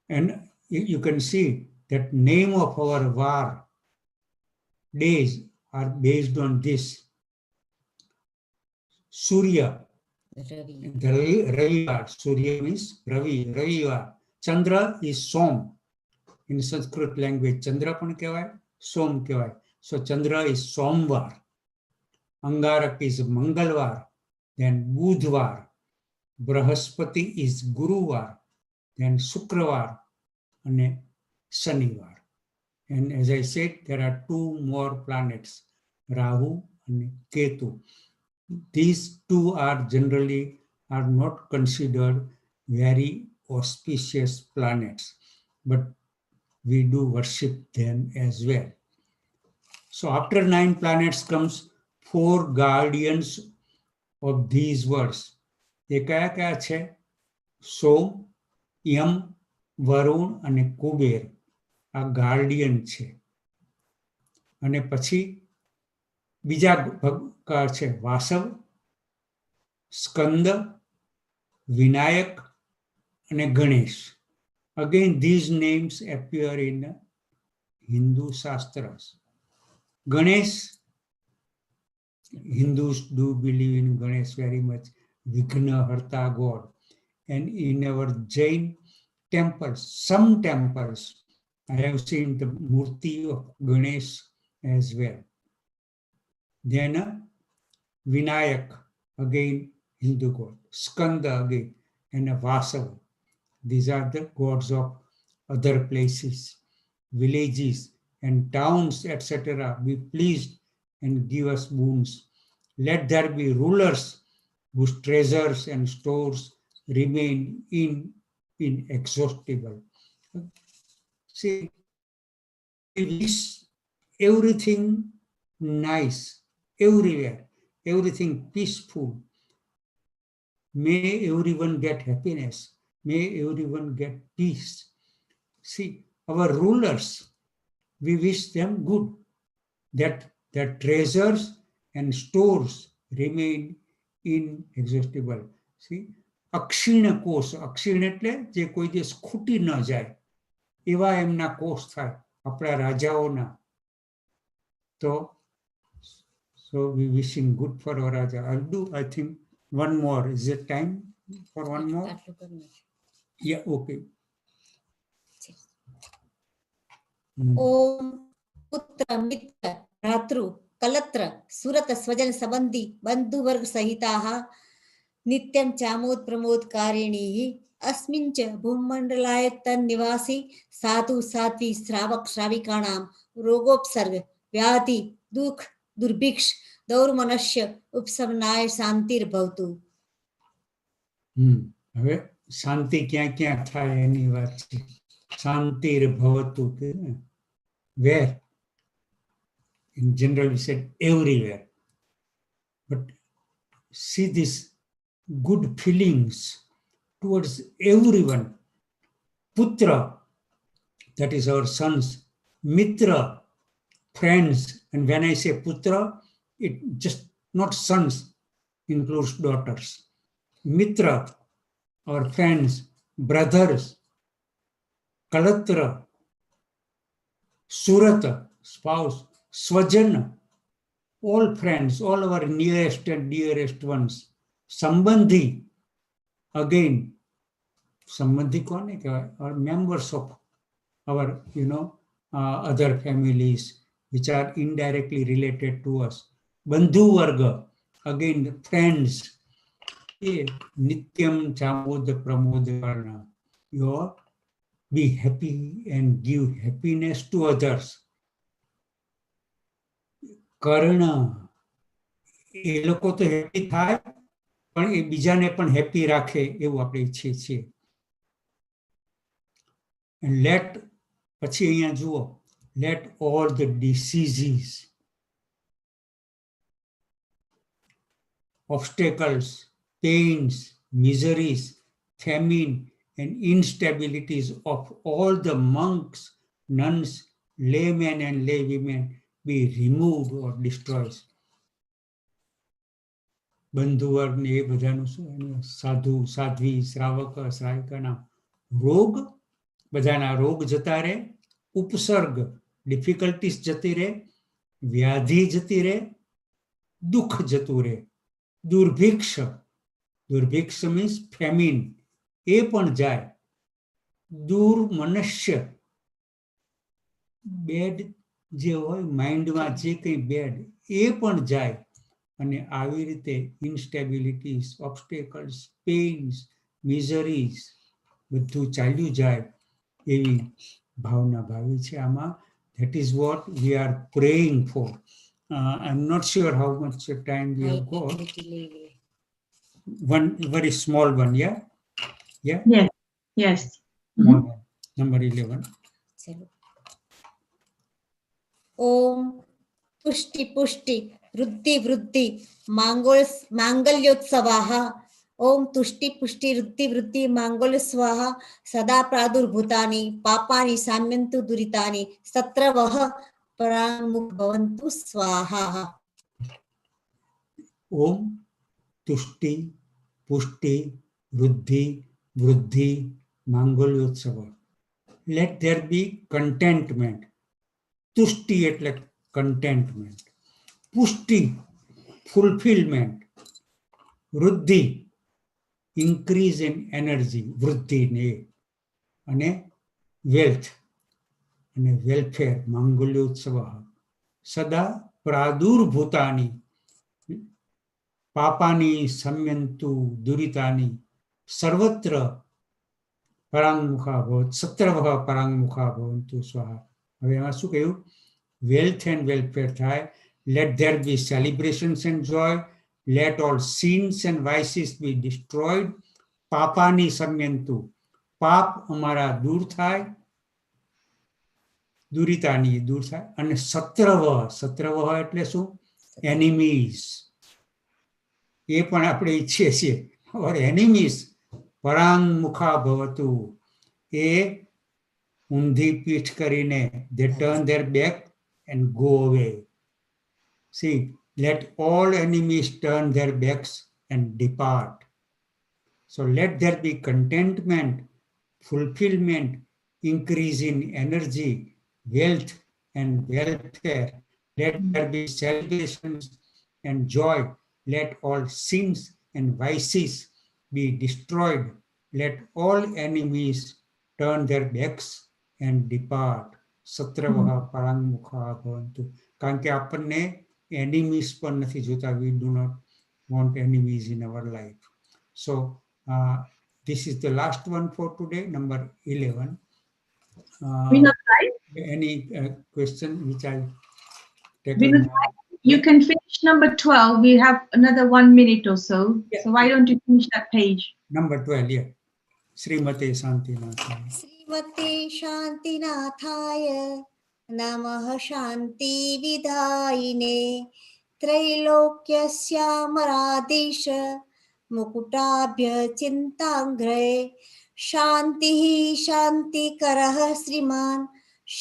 and you can see that name of our war days are based on this. Surya, the Ravivar, Surya means Ravivar. Chandra is Som. In Sanskrit language, Chandra પણ કહેવાય, Som કહેવાય. So Chandra is Somvar. Angarak is Mangalvar. Then Budhvar. Brahaspati is Guruvar. Then Sukravar. And Shanivar. And as I said, there are 2 more planets, Rahu and Ketu. These 2 are generally not considered very auspicious planets, but we do worship them as well. So after 9 planets comes 4 guardians of these words. એ કયા છે? સોમ, યમ, વરુણ અને કુબેર. આ Guardian છે. અને પછી બીજા ભગકાર છે વાસવ, સ્કંદ, વિનાયક અને Ganesh. Again, these names appear in Hindu Shastras. Ganesh, Hindus do believe in Ganesh very much, Vighna Harta God. And in our Jain temples, some temples, I have seen the Murti of Ganesh as well. Then Vinayak, again Hindu god, Skanda again, and Vasava. These are the gods of other places, villages and towns, etc. Be pleased and give us boons. Let there be rulers whose treasures and stores remain inexhaustible. See, we wish everything nice, everywhere, everything peaceful. May everyone get happiness. May everyone get peace. See, our rulers, we wish them good, that their treasures and stores remain inexhaustible. See, અક્ષીણ કોષ, અક્ષીણ એટલે જે કોઈ દિવસ ખૂટી ન જાય એવા એમના કોષ થાય આપણા રાજાઓના. તો so we wishing good for our Raja. I'll do, I think, one more. Is it time for one more? Yeah, okay. ओम पुत्र मित्र भ्रातृ कलत्र सुरत स्वजन संबंधी बंधु वर्ग सहिताः नित्यं चामोद प्रमोद कारिणीः अस्मिन् च भूमण्डलायतन निवासी साधु साध्वी श्रावक श्राविकाणां रोगोपसर्ग व्याधि दुख दुर्भिक्ष दौर्मनस्य उपशमनाय शांतिर्भवतु. હવે શાંતિ ક્યાં ક્યાં થાય એની વાત છે. શાંતિર્ભવતુ કે where? In general we said everywhere, but see this good feelings towards everyone. Putra, that is our sons. Mitra, friends. And when I say putra, it just not sons, includes daughters. Mitra, our friends, brothers. Kalatra, Surata, spouse. Swajana, all friends, all our nearest and dearest ones. Sambandhi, again, Sambandhi kone kehvaય? Are members of our, other families which are indirectly related to us. Bandhu Varga, again, the friends. Nityam Chamod Pramod Varna. Be happy and give happiness to others. કર્ણ, એ લોકો તો happy થાય પણ એ બીજાને પણ happy રાખે એવું આપણે ઈચ્છીએ છીએ. લેટ, પછી અહીંયા જુઓ, let all the diseases, obstacles, pains, miseries, famine and instabilities of all the monks, nuns, laymen and laywomen be removed or destroyed. બંધુ વર્ગ ને એ બધાનું શું, સાધુ સાધ્વી શ્રાવક શ્રાવિકાના રોગ, બધાના રોગ જતા રહે, ઉપસર્ગ ડિફિકલ્ટીસ જતી રહે, વ્યાધિ જતી રહે, દુઃખ જતું રહે, દુર્ભિક્ષ, દુર્ભિક્ષ મીન્સ ફેમિન, એ પણ જાય, દુર્મનસ્ય, બેડ જે હોય માઇન્ડમાં જે કંઈ બેડ એ પણ જાય. અને આવી રીતે ઇન્સ્ટેબિલિટીઝ, ઓબ્સ્ટેકલ્સ, પેઇન્સ, મિઝરીઝ બધું ચાલ્યું જાય એવી ભાવના ભાવી છે આમાં. That is what we are praying for. I'm not sure how much time we have got. One very small one, yeah? Yeah? Yes. Yes. Small one. Number 11. ओम पुष्टि पुष्टि वृद्धि वृद्धि मांगल्योत्सवाः. ओम तुष्टि पुष्टि वृद्धि वृद्धि पराङ्मुख भवन्तु स्वाहा. Om Tushti Pushti Ruddhi Vruddhi Mangalyotsava. Let there be contentment. Tushti એટલે contentment. Pushti fulfillment. Vruddhi increase in energy. Vruddhi ne. અને wealth અને welfare. Mangalyotsava. Sada pradurбhutani. પાપાની સમયંતુ દુરિતાની સર્વત્ર પરાંગમુખા ભવત સત્રવઃ પરાંગમુખા ભવંતુ સ્વાહા. હવે એમાં શું કહ્યું? વેલ્થ એન્ડ વેલફેર થાય. Let there be celebrations and joy. Let all sins and vices be destroyed. પાપાની સમયંતુ પાપ અમારા દૂર થાય, દુરિતાની દૂર થાય. અને સત્રવઃ, સત્રવઃ એટલે શું? એનિમીઝ. એ પણ આપણે ઈચ્છીએ છીએ. ઓર એનિમીઝ પરાંગમુખા ભવતુ, એ ઊંધી પીઠ કરીને they turn their back and go away. See, let all enemies turn their backs and depart. So let there be contentment, fulfillment, increase in energy, wealth and welfare. Let there be celebrations and joy. Let all sins and vices be destroyed. Let all enemies turn their backs and depart. Satravah parangmukha bhavantu. કારણ કે આપણને enemies પણ નથી જોતા. We do not want enemies in our life. So this is the last one for today, number 11. Any question which I take? You can finish number 12. We have another 1 minute or so. Yeah. So why don't you finish that page? Number 12, yeah. Srimate Shantinathaya. श्रीमते शान्तिनाथाय नमः शान्ति विधायिने त्रैलोक्यस्यामराधीश मुकुटाभ्य चिन्ताङ्घ्रे शान्तिः शान्तिकरः श्रीमान्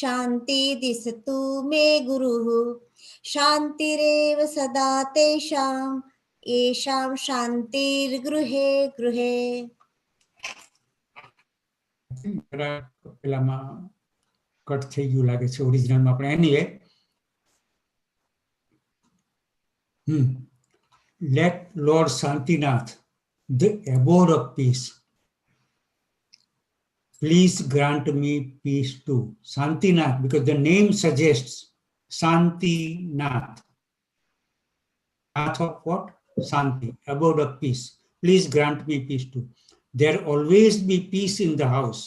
शान्ति दिशतु मे गुरुः शान्तिरेव सदा तेषां येषां शान्तिर्गृहे गृहे. પેલામાં કટ થઈ ગયું લાગે છે ઓરિજિનલમાં. આપણે anyway let Lord Shantinath, the abode of peace, please grant me peace too. Shantinath, because the name suggests Shantinath. Nath of what? Shanti, abode of peace. Please grant me peace too. There always be peace in the house.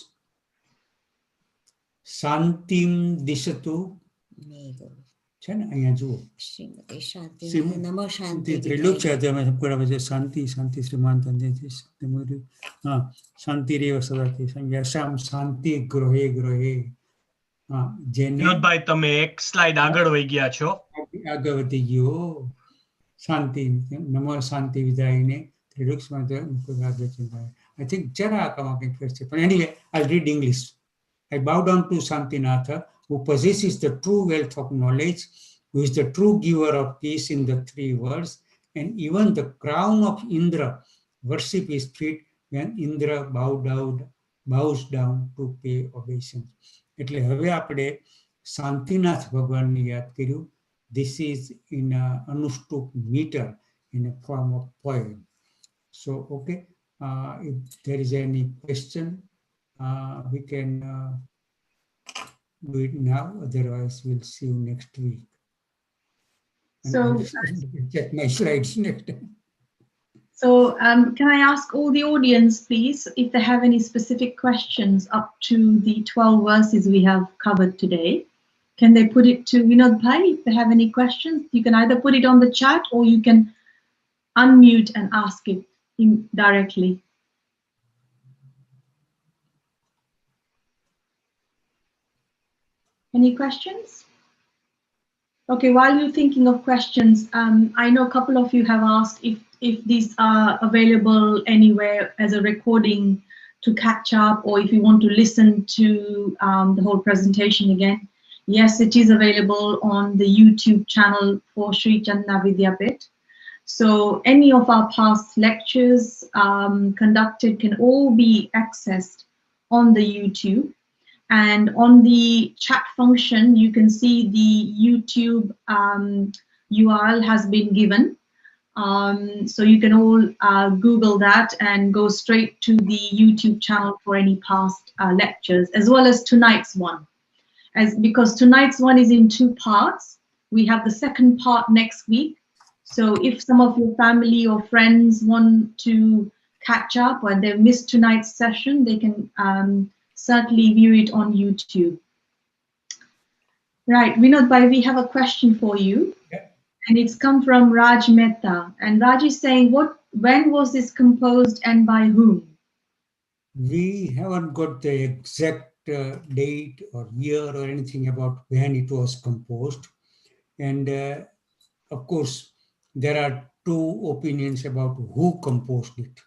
Shantim dishatu. છે ને અહીંયા જુઓ. શ્રીમતે શાંતિ નમઃ શાંતિ ત્રિલોક છે તમે બરાબર છે. શાંતિ શાંતિ શ્રીમાન હા શાંતિ રેવ સદાથી યશામ શાંતિ ગૃહે ગૃહે. હા જેને વિનોદભાઈ તમે એક સ્લાઇડ આગળ વહી ગયા છો. આગળ વધી ગયો. શાંતિ નમઃ શાંતિ વિધાયને ત્રિલોક I think જરા આમાં કંઈક ફેર છે. પણ anyway, I'll read English. I bow down to Shantinatha, who possesses the true wealth of knowledge, who is the true giver of peace in the 3 worlds, and even the crown of Indra worship his feet when Indra bows down to pay obeisance. એટલે હવે આપણે શાંતિનાથ ભગવાનને યાદ કર્યું. This is in Anushtup meter in a form of poem. So, okay, if there is any question, we can do it now. Otherwise, we'll see you next week. And So, I'll check my slides next time. So can I ask all the audience, please, if they have any specific questions up to the 12 verses we have covered today? Can they put it to Vinod Bhai? If they have any questions, you can either put it on the chat or you can unmute and ask it directly. Any questions? Okay, while you're thinking of questions, I know a couple of you have asked if these are available anywhere as a recording to catch up, or if you want to listen to the whole presentation again. Yes, it is available on the YouTube channel for Sri Chandna Vidyapit. So any of our past lectures conducted can all be accessed on the YouTube. And on the chat function, you can see the YouTube URL has been given. So you can all Google that and go straight to the YouTube channel for any past lectures, as well as tonight's one. Because tonight's one is in 2 parts. We have the second part next week. So if some of your family or friends want to catch up or they missed tonight's session, they can certainly view it on YouTube. Right, Vinod Bhai, we have a question for you. Yeah. And it's come from Raj Mehta. And Raj is saying, when was this composed and by whom? We haven't got the exact date or year or anything about when it was composed. And of course, there are 2 opinions about who composed it.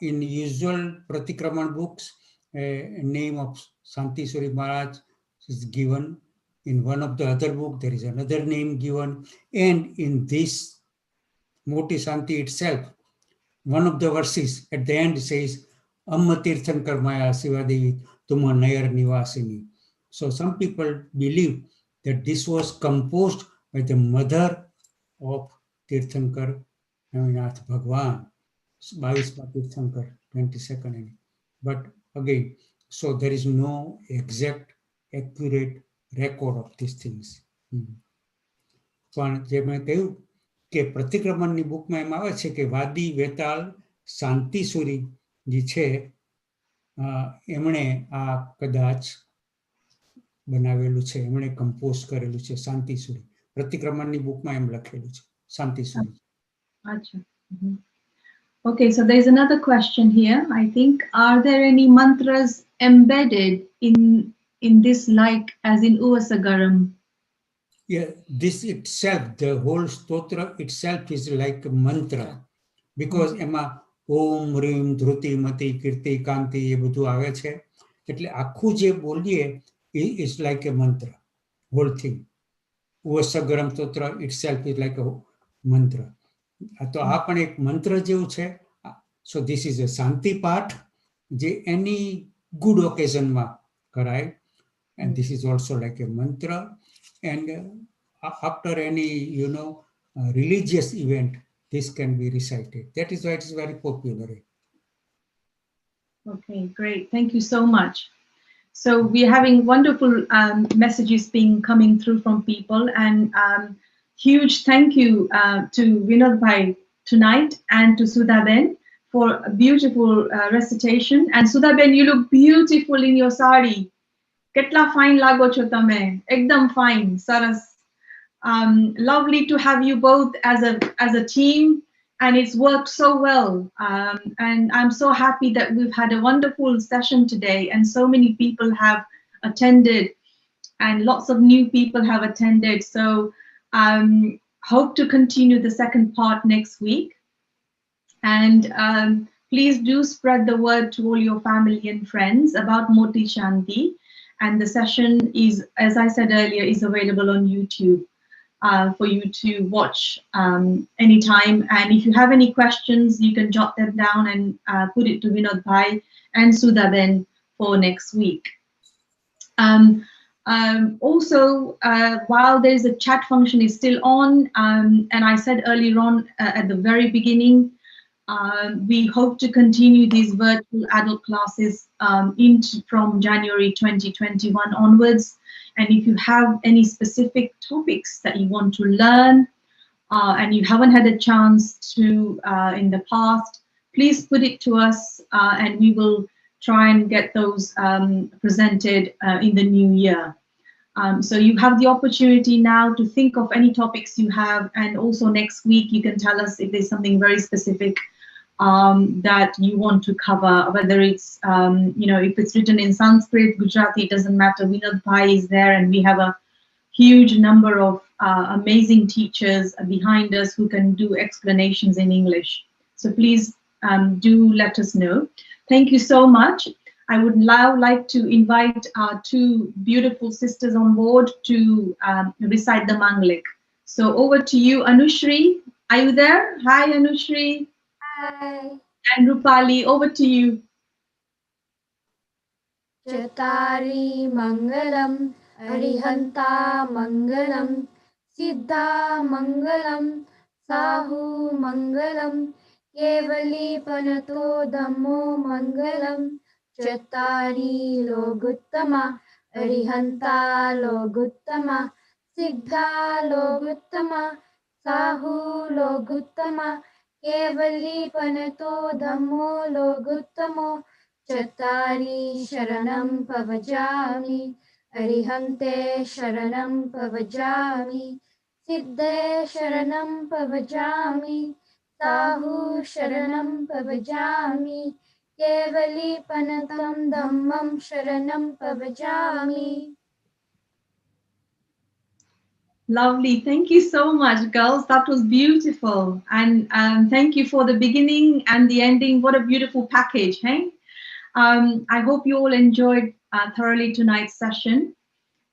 In usual Pratikraman books, a name of Santi Suri Maharaj is given. In one of the other book, there is another name given. And in this Moti Santi itself, one of the verses at the end says, Amma Tirthankar Maya Sivadevi Tuma Nayar Nivasini. So some people believe that this was composed by the mother of Tirthankar Naminath Bhagwan, 22 Tirthankar, 22nd. But again, so there is no exact, accurate record of these things. પણ જે મેં કહ્યું કે પ્રતિક્રમણની બુકમાં એમ આવે છે કે વાદી વેતાળ શાંતિસુરી જે છે એમણે આ કદાચ બનાવેલું છે, એમણે કમ્પોઝ કરેલું છે શાંતિસુરી. પ્રતિક્રમણની બુકમાં એમ લખેલું છે શાંતિસુરી. Achha. Okay, so there's another question here. I think, are there any mantras embedded in this, like as in Uvasagaram? Yeah, this itself, the whole stotra itself is like a mantra, because એમાં ઓમ રીમ ધૃતિ મતિ કીર્તિ કાંતિ એ બધું આવે છે. એટલે આખું જે બોલીએ is like a mantra, whole thing. Uvasagaram stotra itself is like a mantra. તો આ પણ એક મંત્ર જેવું છે. So this is a શાંતિ પાઠ જે any good occasionમાં કરાય. And this is also like a mantra. And after any, religious event, this can be recited. That is why it is very popular. Okay, great. Thank you so much. So we're having wonderful messages being coming through from people, and huge thank you to Vinod Bhai tonight and to Sudhaben for a beautiful recitation. And Sudhaben, you look beautiful in your sari. Ketla fine lago cho tame, ekdam fine, saras. Lovely to have you both as a team, and it's worked so well. And I'm so happy that we've had a wonderful session today, and so many people have attended, and lots of new people have attended. So hope to continue the second part next week. And please do spread the word to all your family and friends about Moti Shanti. And the session is, as I said earlier, is available on YouTube for you to watch anytime. And if you have any questions, you can jot them down and put it to Vinod Bhai and Sudhaben for next week. Also, while there's a chat function is still on, and I said earlier on at the very beginning, we hope to continue these virtual adult classes from January 2021 onwards. And if you have any specific topics that you want to learn and you haven't had a chance to in the past, please put it to us and we will try and get those presented in the new year. So you have the opportunity now to think of any topics you have, and also next week you can tell us if there's something very specific that you want to cover, whether it's, if it's written in Sanskrit, Gujarati, it doesn't matter. Vinod Bhai is there, and we have a huge number of amazing teachers behind us who can do explanations in English. So please do let us know. Thank you so much. I would now like to invite our two beautiful sisters on board to recite the Manglik. So over to you, Anushri. Are you there? Hi, Anushri. Hi. And Rupali, over to you. चतारि मङ्गलम् अरिहन्ता मङ्गलम् सिद्धा मङ्गलम् साहु मङ्गलम् केवलीपनतो धम्मो मङ्गलम् चतारि लोगुत्तमा अरिहन्ता लोगुत्तमा सिद्धा लोगुत्तमा साहु लोगुत्तमा केवलीपनतो धम्मो लोगुत्तमो चत्तारि शरणं पवजामि अरिहन्ते शरणं पवजामि सिद्धे शरणं पवजामि साहु शरणं पवजामि केवलीपनतं धम्मं शरणं पवजामि. Lovely. Thank you so much, girls. That was beautiful. And thank you for the beginning and the ending. What a beautiful package, hey? I hope you all enjoyed thoroughly tonight's session.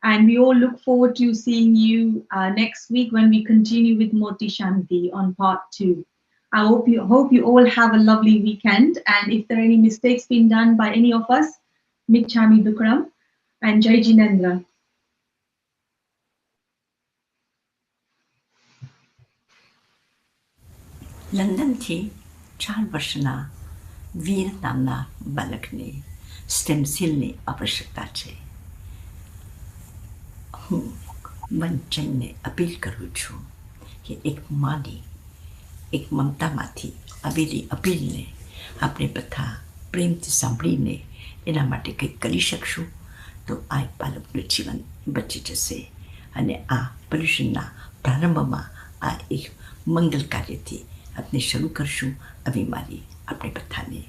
And we all look forward to seeing you next week when we continue with Moti Shanti on part 2. I hope you all have a lovely weekend. And if there are any mistakes being done by any of us, Michami Dukram and Jai Jinendra. લંડનથી 4 વર્ષના વીર નામના બાળકને stem સેલની આવશ્યકતા છે. હું વંચનને appeal કરું છું કે એક માની એક મમતામાંથી આવેલી અપીલને આપણે બધા પ્રેમથી સાંભળીને એના માટે કંઈક કરી શકશું તો આ બાળકનું જીવન બચી જશે. અને આ પોલ્યુશનના પ્રારંભમાં આ એક મંગલ કાર્યથી આપણે શરૂ કરશું આવી મારી આપણે બધાને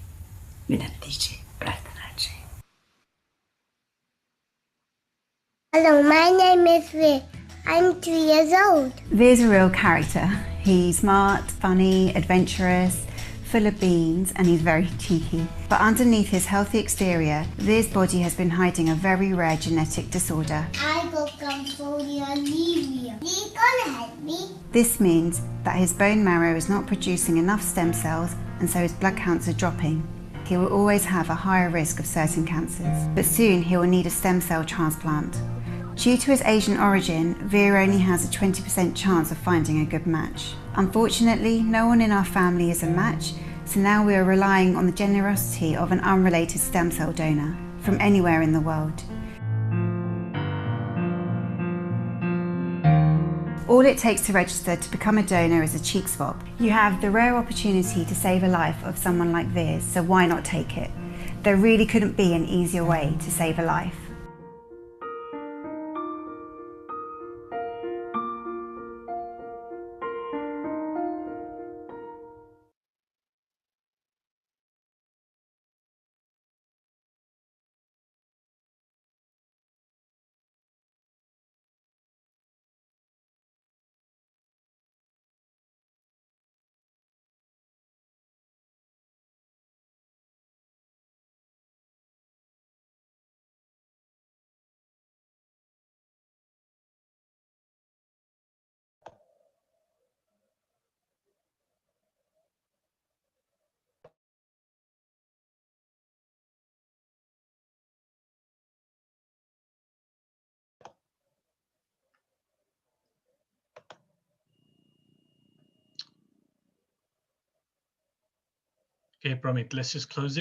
વિનંતી છે, પ્રાર્થના છે. Hello, my name is Veer. I'm 3 years old. Veer's a real character. He's smart, funny, adventurous, full of beans, and he's very cheeky. But underneath his healthy exterior, Veer's body has been hiding a very rare genetic disorder. I got camphornia anemia. Please gonna help me? This means that his bone marrow is not producing enough stem cells, and so his blood counts are dropping. He will always have a higher risk of certain cancers, but soon he will need a stem cell transplant. Due to his Asian origin, Veer only has a 20% chance of finding a good match. Unfortunately, no one in our family is a match, so now we are relying on the generosity of an unrelated stem cell donor from anywhere in the world. All it takes to register to become a donor is a cheek swab. You have the rare opportunity to save a life of someone like Veer's, so why not take it? There really couldn't be an easier way to save a life. Okay, Pramit, let's just close it.